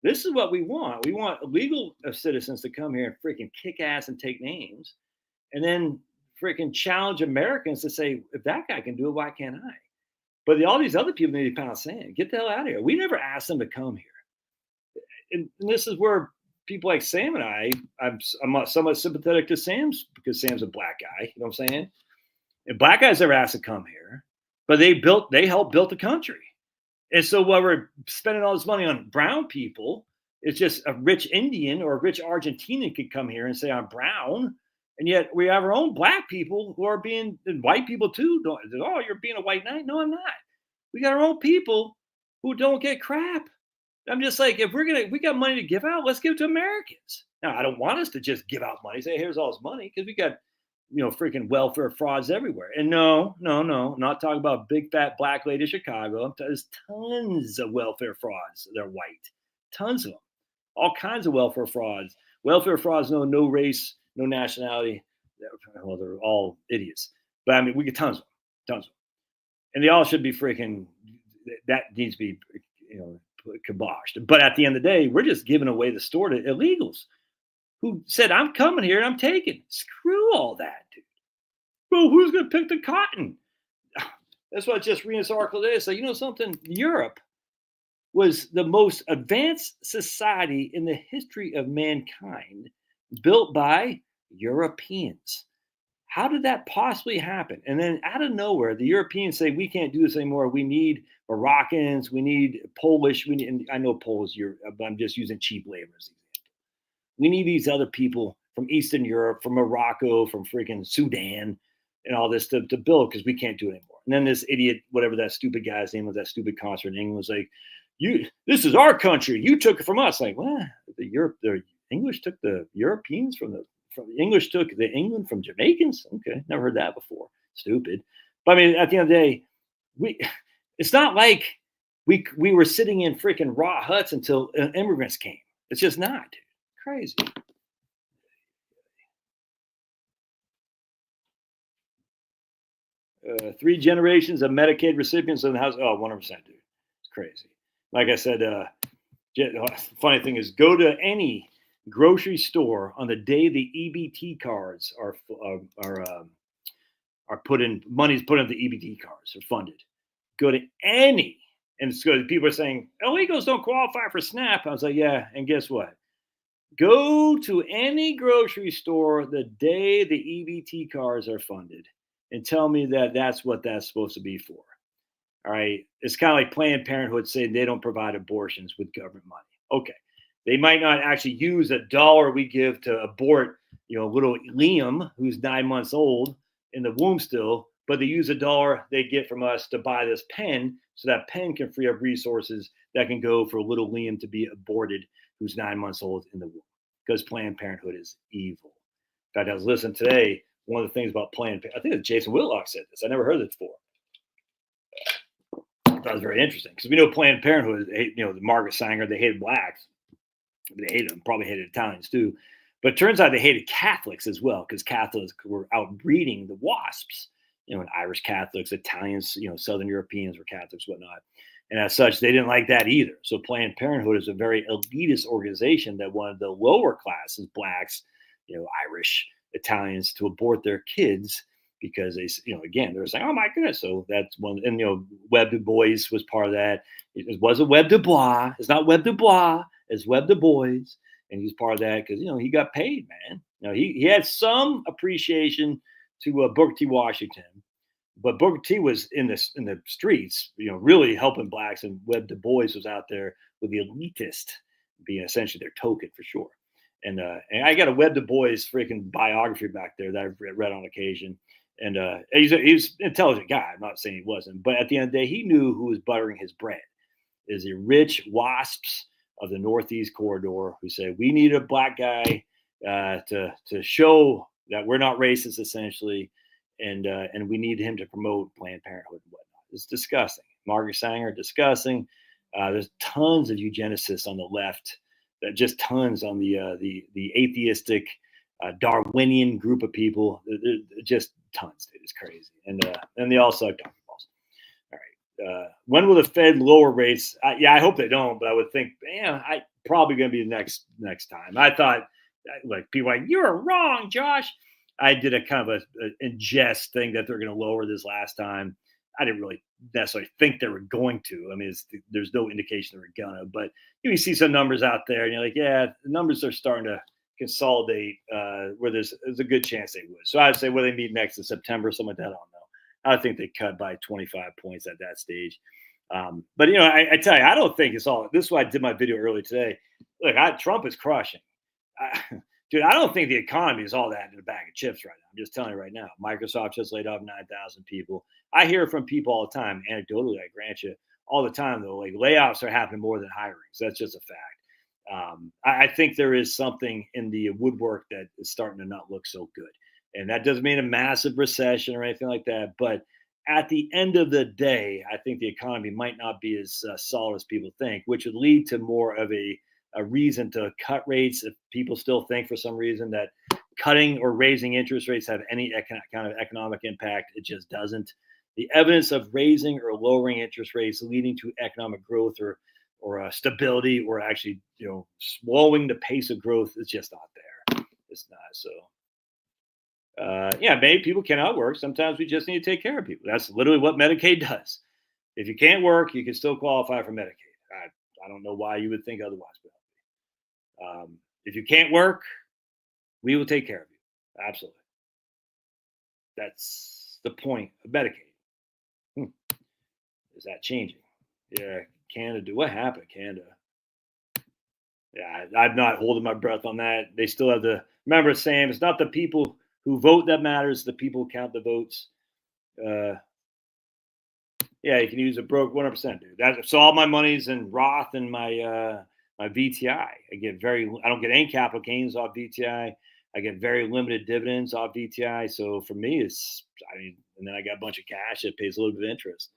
This is what we want. We want illegal citizens to come here and freaking kick ass and take names, and then freaking challenge Americans to say, if that guy can do it, why can't I? But all these other people need to pound sand. Get the hell out of here. We never asked them to come here. And this is where people like Sam and I'm somewhat sympathetic to Sam's because Sam's a black guy. You know what I'm saying? And black guys never asked to come here, but they helped build the country. And so while we're spending all this money on brown people, it's just a rich Indian or a rich Argentinian could come here and say, I'm brown. And yet we have our own black people who are being, and white people too. You're being a white knight. No, I'm not. We got our own people who don't get crap. I'm just like, if we got money to give out, let's give it to Americans. Now, I don't want us to just give out money, say, here's all this money, because we got, freaking welfare frauds everywhere. And no, I'm not talking about big fat black lady Chicago. There's tons of welfare frauds. They're white. Tons of them. All kinds of welfare frauds. Welfare frauds know no race, no nationality. Well, they're all idiots. But I mean, we get tons of them. And they all should be freaking, that needs to be, kiboshed. But at the end of the day, we're just giving away the store to illegals who said, I'm coming here and I'm taking. Screw all that, dude. Well, who's going to pick the cotton? That's what I just read this article today. So, something? Europe was the most advanced society in the history of mankind, built by Europeans. How did that possibly happen? And then out of nowhere, the Europeans say, we can't do this anymore. We need Moroccans. We need Polish. We need, and I know Poles, but I'm just using cheap labor as an example. We need these other people from Eastern Europe, from Morocco, from freaking Sudan, and all this to build because we can't do it anymore. And then this idiot, whatever that stupid guy's name was, that stupid concert in England was like, this is our country. You took it from us. Like, what? The English took the Europeans from the English took the England from Jamaicans. Okay, never heard that before. Stupid. But I mean, at the end of the day, it's not like we were sitting in freaking raw huts until immigrants came. It's just not, dude. Crazy. 3 generations of Medicaid recipients in the house. Oh, 100%, dude. It's crazy. Like I said, funny thing is, go to any grocery store on the day the EBT cards are put in, money's put into EBT cards, are funded. Go to any, and it's good. People are saying illegals don't qualify for SNAP. I was like, yeah, and guess what? Go to any grocery store the day the EBT cards are funded and tell me that that's what that's supposed to be for. All right. It's kind of like Planned Parenthood saying they don't provide abortions with government money. Okay. They might not actually use $1 we give to abort, little Liam, who's 9 months old in the womb still, but they use $1 they get from us to buy this pen so that pen can free up resources that can go for little Liam to be aborted, who's 9 months old in the womb, because Planned Parenthood is evil. In fact, I was listening today. One of the things about Planned Parenthood, I think it's Jason Whitlock said this. I never heard this before. I thought it was very interesting because we know Planned Parenthood, the Margaret Sanger, they hated blacks. They hated them, probably hated Italians too. But it turns out they hated Catholics as well, because Catholics were outbreeding the WASPs. And Irish Catholics, Italians, Southern Europeans were Catholics, whatnot. And as such, they didn't like that either. So Planned Parenthood is a very elitist organization that wanted the lower classes, blacks, Irish, Italians, to abort their kids because they, again, they're saying, oh my goodness. So that's one, and Webb Du Bois was part of that. It wasn't Webb Du Bois. It's not Webb Du Bois. It's Webb Du Bois, and he's part of that because he got paid, man. He had some appreciation to Booker T. Washington, but Booker T. was in the streets, really helping blacks, and Webb Du Bois was out there with the elitist being essentially their token for sure. And I got a Webb Du Bois freaking biography back there that I've read on occasion. And he's an intelligent guy. I'm not saying he wasn't, but at the end of the day, he knew who was buttering his bread. Is the rich WASPs of the Northeast Corridor who said we need a black guy to show that we're not racist, essentially, and we need him to promote Planned Parenthood and whatnot. It's disgusting. Margaret Sanger, disgusting. There's tons of eugenicists on the left. Just tons on the atheistic Darwinian group of people. Just tons. It's crazy, and they all suck donkey balls. All right. When will the Fed lower rates? I hope they don't, but I would think, I probably going to be the next time. I thought, like, people are like, you're wrong, Josh. I did a kind of a ingest thing that they're going to lower this last time. I didn't really necessarily think they were going to. I mean, there's no indication they were gonna, but you see some numbers out there, and you're like, yeah, the numbers are starting to consolidate where there's a good chance they would. So I'd say whether they meet next in September, something like that, I don't know. I think they cut by 25 points at that stage. But I tell you, I don't think it's all. This is why I did my video early today. Look, Trump is crushing. Dude, I don't think the economy is all that in a bag of chips right now. I'm just telling you right now. Microsoft just laid off 9,000 people. I hear from people all the time, anecdotally, I grant you, all the time, though, like layoffs are happening more than hirings. That's just a fact. I think there is something in the woodwork that is starting to not look so good. And that doesn't mean a massive recession or anything like that. But at the end of the day, I think the economy might not be as solid as people think, which would lead to more of a reason to cut rates if people still think for some reason that cutting or raising interest rates have any kind of economic impact. It just doesn't. The evidence of raising or lowering interest rates leading to economic growth or stability or actually slowing the pace of growth is just not there. It's not. So maybe people cannot work. Sometimes we just need to take care of people. That's literally what Medicaid does. If you can't work, you can still qualify for Medicaid. I don't know why you would think otherwise. But if you can't work, we will take care of you. Absolutely. That's the point of Medicaid. Is that changing? Yeah, Canada. What happened, Canada? Yeah, I'm not holding my breath on that. They still have to remember, Sam. It's not the people who vote that matters. The people who count the votes. Uh, yeah, you can use a broke 100%, dude. So all my money's in Roth and my VTI. I don't get any capital gains off VTI. I get very limited dividends off VTI. So for me, and then I got a bunch of cash that pays a little bit of interest.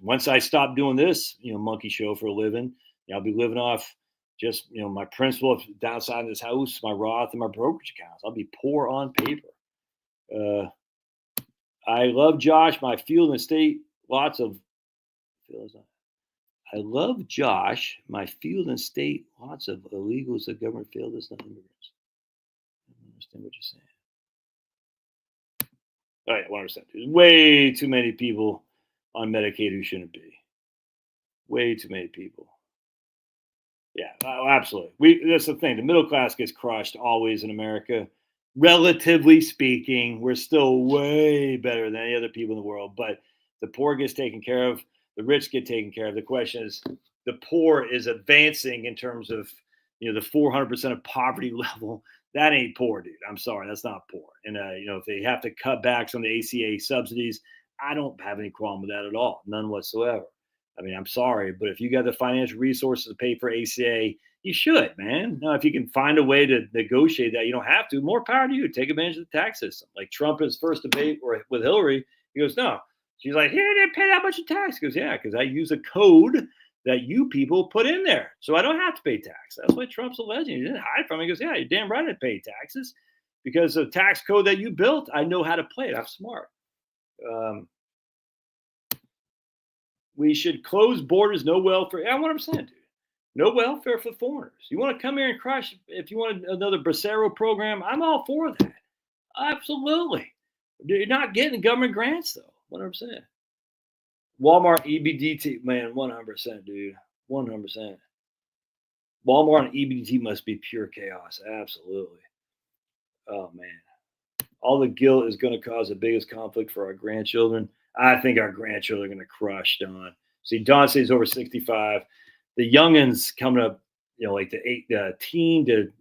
Once I stop doing this, monkey show for a living, I'll be living off just, my principal downside of this house, my Roth, and my brokerage accounts. I'll be poor on paper. I love Josh, my field and estate, lots of. I love Josh, my field and state, lots of illegals. The government failed us, not immigrants. I don't understand what you're saying. All right, 100%. There's way too many people on Medicaid who shouldn't be. Way too many people. Yeah, absolutely. That's the thing. The middle class gets crushed always in America. Relatively speaking, we're still way better than any other people in the world. But the poor gets taken care of. The rich get taken care of. The question is, the poor is advancing in terms of, the 400% of poverty level. That ain't poor, dude. I'm sorry, that's not poor. And if they have to cut back some of the ACA subsidies, I don't have any problem with that at all, none whatsoever. I mean, I'm sorry, but if you got the financial resources to pay for ACA, you should, man. Now, if you can find a way to negotiate that, you don't have to. More power to you. Take advantage of the tax system. Like Trump in his first debate with Hillary, he goes, no. She's like, here, didn't pay that much of tax. He goes, yeah, because I use a code that you people put in there, so I don't have to pay tax. That's why Trump's a legend. He didn't hide from it. He goes, yeah, you're damn right I pay taxes because the tax code that you built, I know how to play it. I'm smart. We should close borders, no welfare. Yeah, what I'm saying, dude. No welfare for foreigners. You want to come here and crush? If you want another Bracero program, I'm all for that. Absolutely. You're not getting government grants, though. 100%. Walmart EBDT, man, 100%, dude. 100%. Walmart and EBDT must be pure chaos. Absolutely. Oh, man. All the guilt is going to cause the biggest conflict for our grandchildren. I think our grandchildren are going to crush Don. See, Don says over 65. The youngins coming up, like the teen to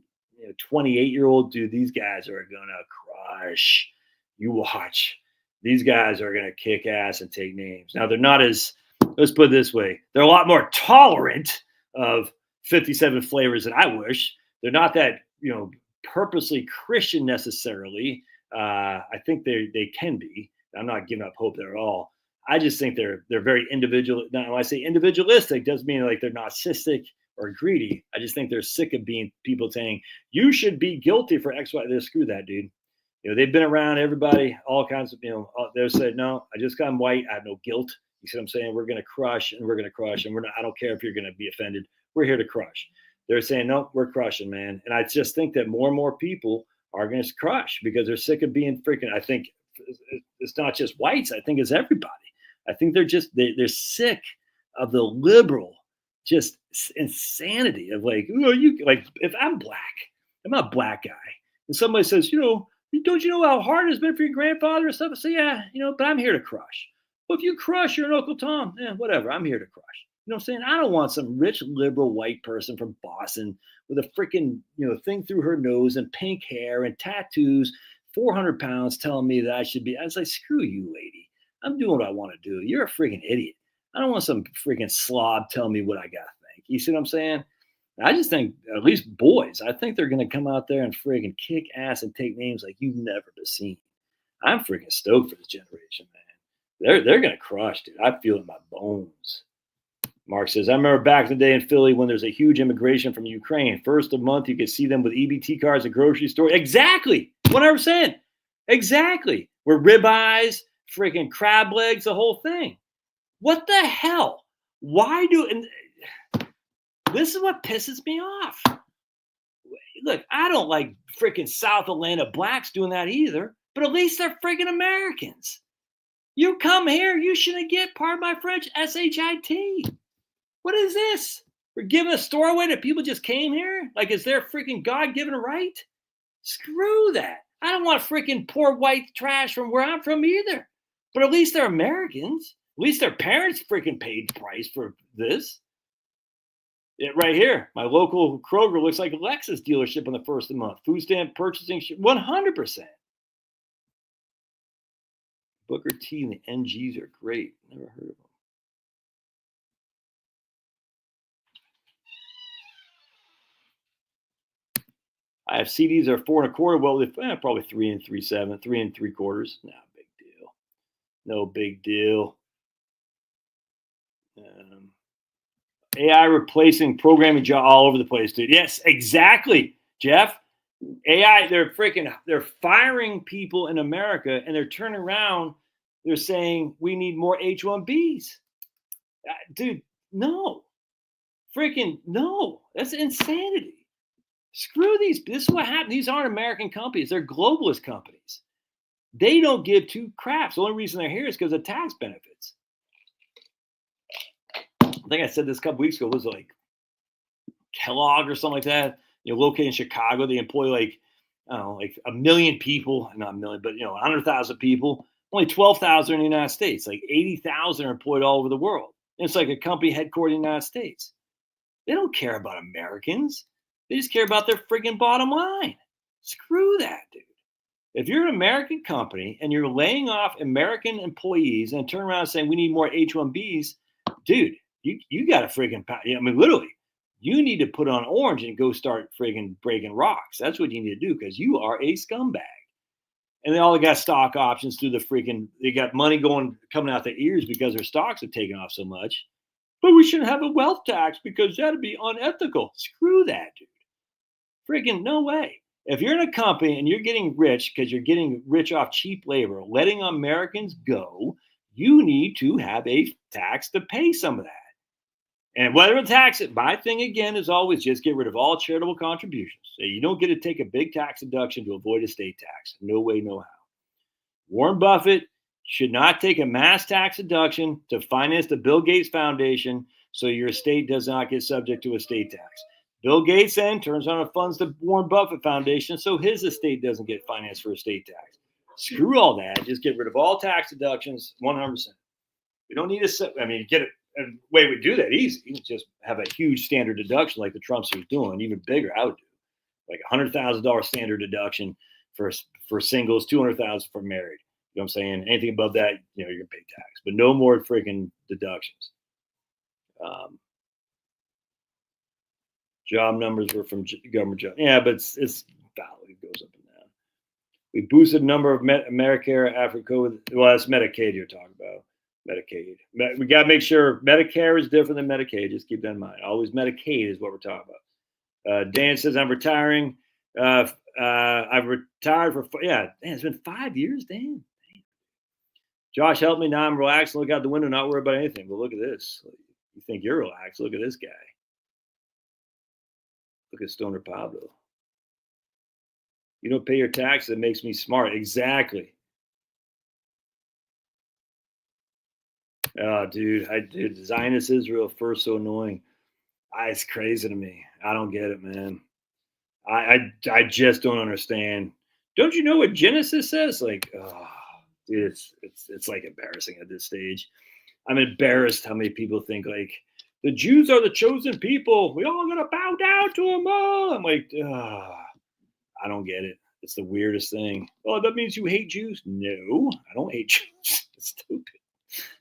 28-year-old, dude, these guys are going to crush. You watch. These guys are going to kick ass and take names. Now, they're not as, let's put it this way, they're a lot more tolerant of 57 flavors than I wish. They're not that, purposely Christian necessarily. I think they can be. I'm not giving up hope there at all. I just think they're very individual. Now, when I say individualistic, doesn't mean like they're narcissistic or greedy. I just think they're sick of being people saying you should be guilty for X, Y. Screw that, dude. They've been around everybody, all kinds of, they said, no, I just got white. I have no guilt. You see what I'm saying? We're going to crush and we're going to crush. And I don't care if you're going to be offended. We're here to crush. They're saying, no, we're crushing, man. And I just think that more and more people are going to crush because they're sick of being freaking, I think it's not just whites. I think it's everybody. I think they're sick of the liberal, just insanity of like, if I'm black, I'm not a black guy. And somebody says, don't you know how hard it's been for your grandfather and stuff? I say, yeah, but I'm here to crush. Well, if you crush, you're an Uncle Tom. Yeah, whatever. I'm here to crush. You know what I'm saying? I don't want some rich liberal white person from Boston with a freaking, thing through her nose and pink hair and tattoos, 400 pounds telling me that I should be. I was like, screw you, lady. I'm doing what I want to do. You're a freaking idiot. I don't want some freaking slob telling me what I got to think. You see what I'm saying? I just think, at least boys, I think they're going to come out there and friggin' kick ass and take names like you've never seen. I'm freaking stoked for this generation, man. They're going to crush, dude. I feel it in my bones. Mark says, I remember back in the day in Philly when there's a huge immigration from Ukraine. First of the month, you could see them with EBT cards at grocery store. Exactly. 100%. Exactly. With ribeyes, freaking crab legs, the whole thing. What the hell? Why do... This is what pisses me off. Look, I don't like freaking South Atlanta blacks doing that either, but at least they're freaking Americans. You come here, you shouldn't get, pardon my French, SHIT. What is this? We're giving a store away that people just came here? Like, is there freaking God-given right? Screw that. I don't want freaking poor white trash from where I'm from either. But at least they're Americans. At least their parents freaking paid the price for this. Right here, my local Kroger looks like a Lexus dealership on the first of the month. Food stamp purchasing, 100%. Booker T and the NGs are great. Never heard of them. I have CDs that are 4 1/4. Well, probably 3 3/7, 3 3/4. No big deal. No big deal. AI replacing programming job all over the place, dude. Yes, exactly, Jeff. AI, they're firing people in America, and they're turning around. They're saying we need more H-1Bs. Dude, no. Freaking no. That's insanity. Screw these. This is what happened. These aren't American companies. They're globalist companies. They don't give two craps. The only reason they're here is because of tax benefits. I think I said this a couple weeks ago. Was it like Kellogg or something like that? Located in Chicago. They employ like 1 million people. Not a million, but 100,000 people. Only 12,000 in the United States. Like 80,000 are employed all over the world. And it's like a company headquartered in the United States. They don't care about Americans. They just care about their friggin' bottom line. Screw that, dude. If you're an American company and you're laying off American employees and turn around saying we need more H-1Bs, dude, you got to friggin' literally, you need to put on orange and go start friggin' breaking rocks. That's what you need to do because you are a scumbag. And they all got stock options through the freaking, they got money coming out their ears because their stocks have taken off so much. But we shouldn't have a wealth tax because that'd be unethical. Screw that, dude. Friggin' no way. If you're in a company and you're getting rich because you're getting rich off cheap labor, letting Americans go, you need to have a tax to pay some of that. And whether to tax it, my thing again is always just get rid of all charitable contributions. So you don't get to take a big tax deduction to avoid a state tax. No way, no how. Warren Buffett should not take a mass tax deduction to finance the Bill Gates Foundation so your estate does not get subject to a state tax. Bill Gates then turns on and funds the Warren Buffett Foundation so his estate doesn't get financed for a state tax. Screw all that. Just get rid of all tax deductions 100%. We don't need get it. And the way we do that easy. You just have a huge standard deduction like the Trumps are doing, even bigger. I would do like $100,000 standard deduction for singles, $200,000 for married. You know what I'm saying? Anything above that, you're gonna pay tax, but no more freaking deductions. Job numbers were from government job. Yeah, but it's valid. It goes up and down. We boosted the number of Medicare after COVID. Well, that's Medicaid you're talking about. Medicaid. We got to make sure Medicare is different than Medicaid. Just keep that in mind. Always Medicaid is what we're talking about. Dan says, I'm retiring. I've retired for, it's been 5 years, Dan. Josh, help me. Now I'm relaxed and look out the window, not worry about anything. Well, look at this. You think you're relaxed. Look at this guy. Look at Stoner Pablo. You don't pay your taxes. It makes me smart. Exactly. Oh, dude, Zionist Israel first so annoying. It's crazy to me. I don't get it, man. I just don't understand. Don't you know what Genesis says? Like, oh, dude, it's like embarrassing at this stage. I'm embarrassed how many people think like the Jews are the chosen people. We all gotta bow down to them all. I'm like, I don't get it. It's the weirdest thing. Oh, that means you hate Jews? No, I don't hate Jews. It's stupid.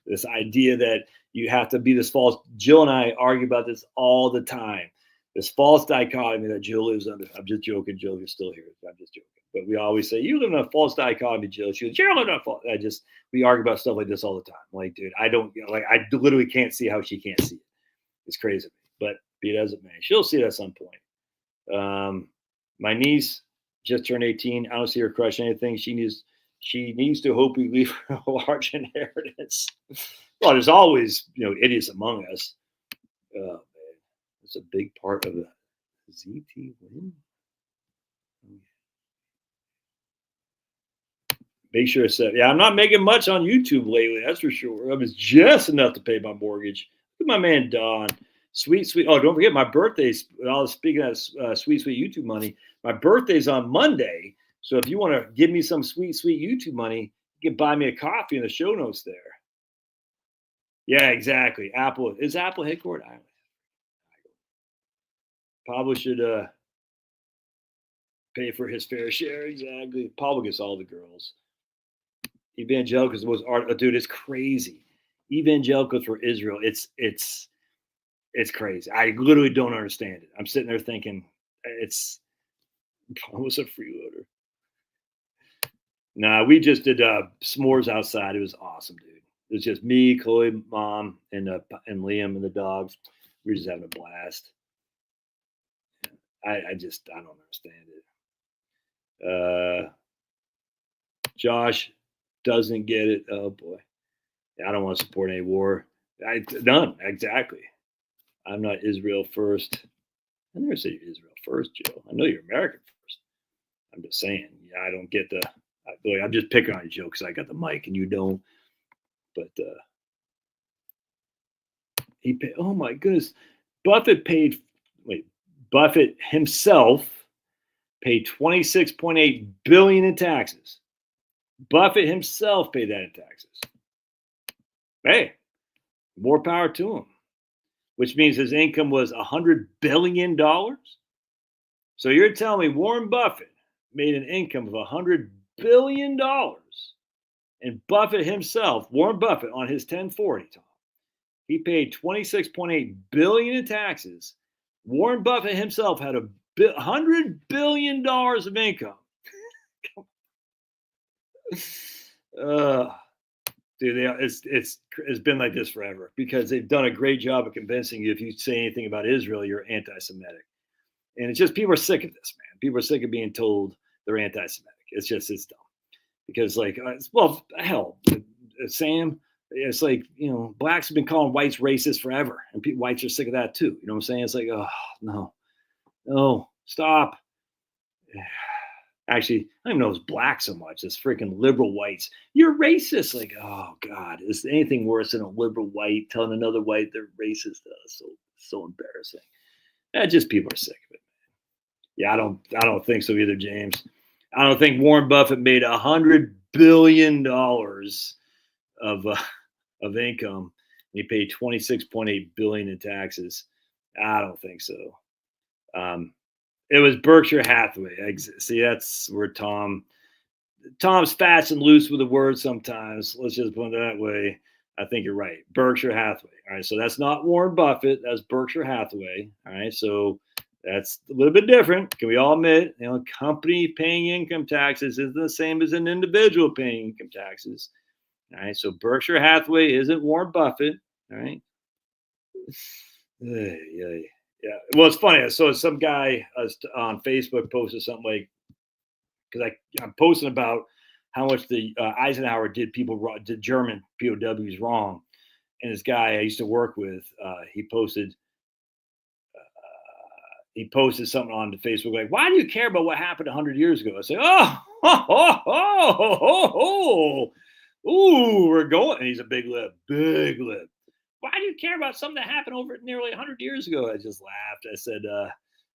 This idea that you have to be this false. Jill and I argue about this all the time. This false dichotomy that Jill lives under. I'm just joking, Jill. You're still here. I'm just joking. But we always say, you live in a false dichotomy, Jill. She goes, you're living in a false. We argue about stuff like this all the time. I'm like, dude, I literally can't see how she can't see it. It's crazy. But be it as it may. She'll see it at some point. My niece just turned 18. I don't see her crush anything. She needs to hope we leave her a large inheritance. Well, there's always, idiots among us. Oh, man. That's a big part of the ZT win. Make sure it's set. Yeah, I'm not making much on YouTube lately. That's for sure. It was just enough to pay my mortgage. Look at my man, Don. Sweet. Oh, don't forget my birthday's. I was speaking of sweet YouTube money. My birthday's on Monday. So if you want to give me some sweet YouTube money, you can buy me a coffee in the show notes there. Yeah, exactly. Apple is Apple headquartered. Pablo should pay for his fair share. Exactly. Pablo gets all the girls. Evangelicals was art. Dude, it's crazy. Evangelicals for Israel. It's crazy. I literally don't understand it. I'm sitting there thinking it's almost a freeloader. Nah, we just did s'mores outside. It was awesome, dude. It was just me, Chloe, mom, and Liam and the dogs. We were just having a blast. I don't understand it. Josh doesn't get it. Oh boy, I don't want to support any war. None, exactly. I'm not Israel first. I never said you're Israel first, Joe. I know you're American first. I'm just saying. Yeah, I don't get the. I'm just picking on you, Joe, because I got the mic and you don't. But he paid. Oh my goodness, Buffett paid. Wait, Buffett himself paid $26.8 billion in taxes. Buffett himself paid that in taxes. Hey, more power to him. Which means his income was $100 billion. So you're telling me Warren Buffett made an income of $100 billion, and Buffett himself, Warren Buffett, on his 1040, Tom, he paid $26.8 billion in taxes. Warren Buffett himself had $100 billion of income. Dude, it's been like this forever because they've done a great job of convincing you if you say anything about Israel, you're anti-Semitic. And it's just people are sick of this, man. People are sick of being told they're anti-Semitic. It's dumb. Because, like, well, hell, Sam, it's like, blacks have been calling whites racist forever. And whites are sick of that, too. You know what I'm saying? It's like, oh, no, stop. Actually, I don't even know it's black so much. It's freaking liberal whites. You're racist. Like, oh God, is anything worse than a liberal white telling another white they're racist? So embarrassing. Just people are sick of it. Yeah, I don't think so either, James. I don't think Warren Buffett made $100 billion of income. And he paid $26.8 billion in taxes. I don't think so. It was Berkshire Hathaway. See, that's where Tom's fast and loose with the words sometimes. Let's just put it that way. I think you're right. Berkshire Hathaway. All right. So that's not Warren Buffett. That's Berkshire Hathaway. All right. So that's a little bit different. Can we all admit, a company paying income taxes isn't the same as an individual paying income taxes. All right. So Berkshire Hathaway isn't Warren Buffett. All right. Yeah. Well, it's funny. So some guy on Facebook posted something like, because I'm posting about how much the Eisenhower did German POWs wrong, and this guy I used to work with, he posted something on Facebook like, "Why do you care about what happened 100 years ago?" I say, ooh, we're going. And he's a big lip. Why do you care about something that happened over nearly 100 years ago? I just laughed. I said,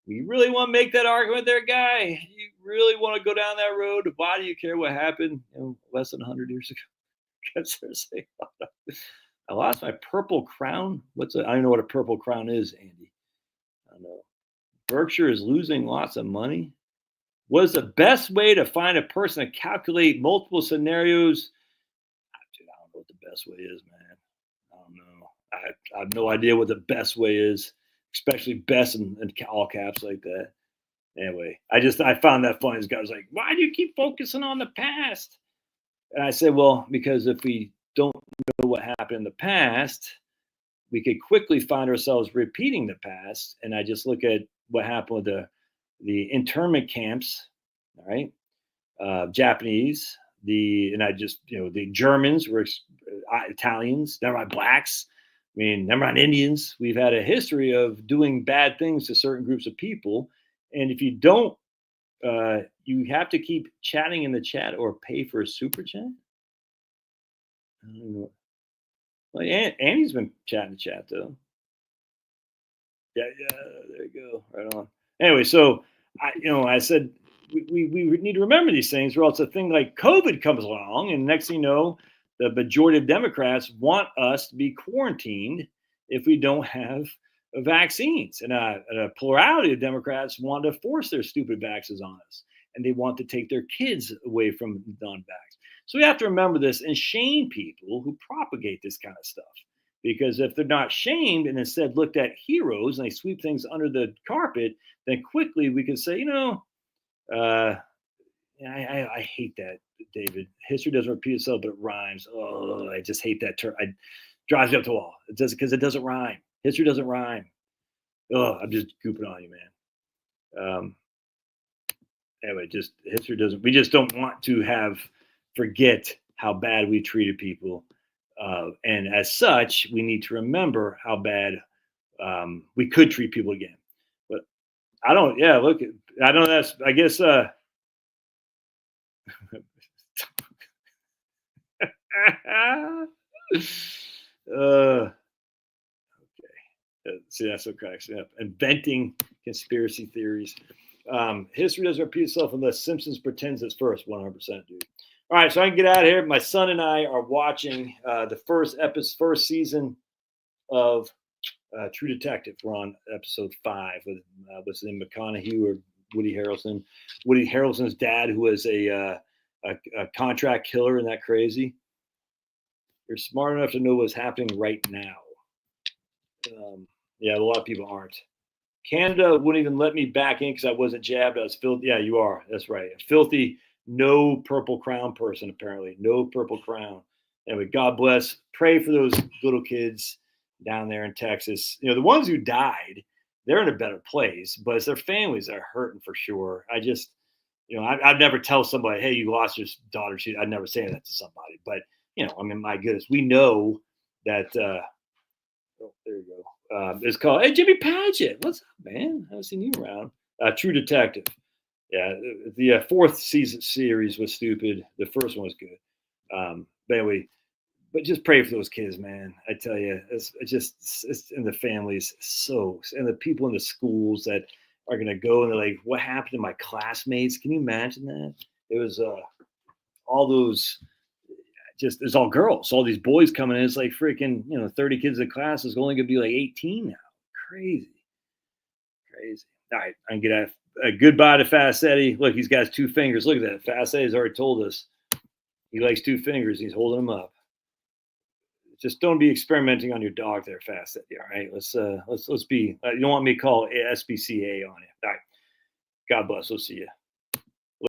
you really want to make that argument there, guy? You really want to go down that road? Why do you care what happened less than 100 years ago? Seriously. I lost my purple crown. I don't know what a purple crown is, Andy. I don't know. Berkshire is losing lots of money. What is the best way to find a person to calculate multiple scenarios? Dude, I don't know what the best way is, man. I don't know. I have no idea what the best way is, especially best in all caps like that. Anyway, I found that funny. This guy was like, "Why do you keep focusing on the past?" And I said, "Well, because if we don't know what happened in the past, we could quickly find ourselves repeating the past." And I just look at what happened with the internment camps, all right, Japanese, the Germans were Italians, never mind blacks. I mean, never mind Indians. We've had a history of doing bad things to certain groups of people. And if you don't, you have to keep chatting in the chat or pay for a super chat. I don't know. Well, Andy's been chatting the chat, though. Yeah, there you go. Right on. Anyway, so I said we need to remember these things, or else a thing like COVID comes along, and next thing you know, the majority of Democrats want us to be quarantined if we don't have vaccines, and a plurality of Democrats want to force their stupid vaxes on us, and they want to take their kids away from non-vax. So we have to remember this and shame people who propagate this kind of stuff. Because if they're not shamed and instead looked at heroes and they sweep things under the carpet, then quickly we can say, I hate that, David. History doesn't repeat itself, but it rhymes. Oh, I just hate that term. It drives me up the wall. It does because it doesn't rhyme. History doesn't rhyme. Oh, I'm just gooping on you, man. Anyway, just history doesn't. We just don't want to forget how bad we treated people. And as such, we need to remember how bad we could treat people again. But I don't, yeah, look, I don't know, I guess, okay. See, that's what cracks me up. Inventing conspiracy theories. History doesn't repeat itself unless Simpsons pretends it's first. 100%, dude. All right, so I can get out of here. My son and I are watching the first season of True Detective. We're on episode 5 with what's his name, McConaughey or Woody Harrelson. Woody Harrelson's dad, who was a contract killer. Isn't that crazy? You're smart enough to know what's happening right now. Yeah, a lot of people aren't. Canada wouldn't even let me back in because I wasn't jabbed. I was filthy. Yeah, you are. That's right. A filthy, no purple crown person, apparently. No purple crown. Anyway, God bless. Pray for those little kids down there in Texas. The ones who died, they're in a better place, but it's their families that are hurting for sure. I just, I'd never tell somebody, hey, you lost your daughter. I'd never say that to somebody. But, my goodness, we know that. Oh, there you go. It's called, hey, Jimmy Paget. What's up, man? I haven't seen you around. True Detective. Yeah, the fourth season series was stupid. The first one was good. But anyway, but just pray for those kids, man. I tell you, it's in the families, and the people in the schools that are going to go and they're like, what happened to my classmates? Can you imagine that? It was all those, it's all girls. All these boys coming in. It's like freaking, 30 kids in class is only going to be like 18 now. Crazy. All right, I can get a goodbye to Fast Eddie. Look, he's got 2 fingers. Look at that. Fast Eddie's already told us he likes 2 fingers. He's holding them up. Just don't be experimenting on your dog there, Fast Eddie. All right, let's be. You don't want me to call SPCA on you. All right, God bless. We'll see you.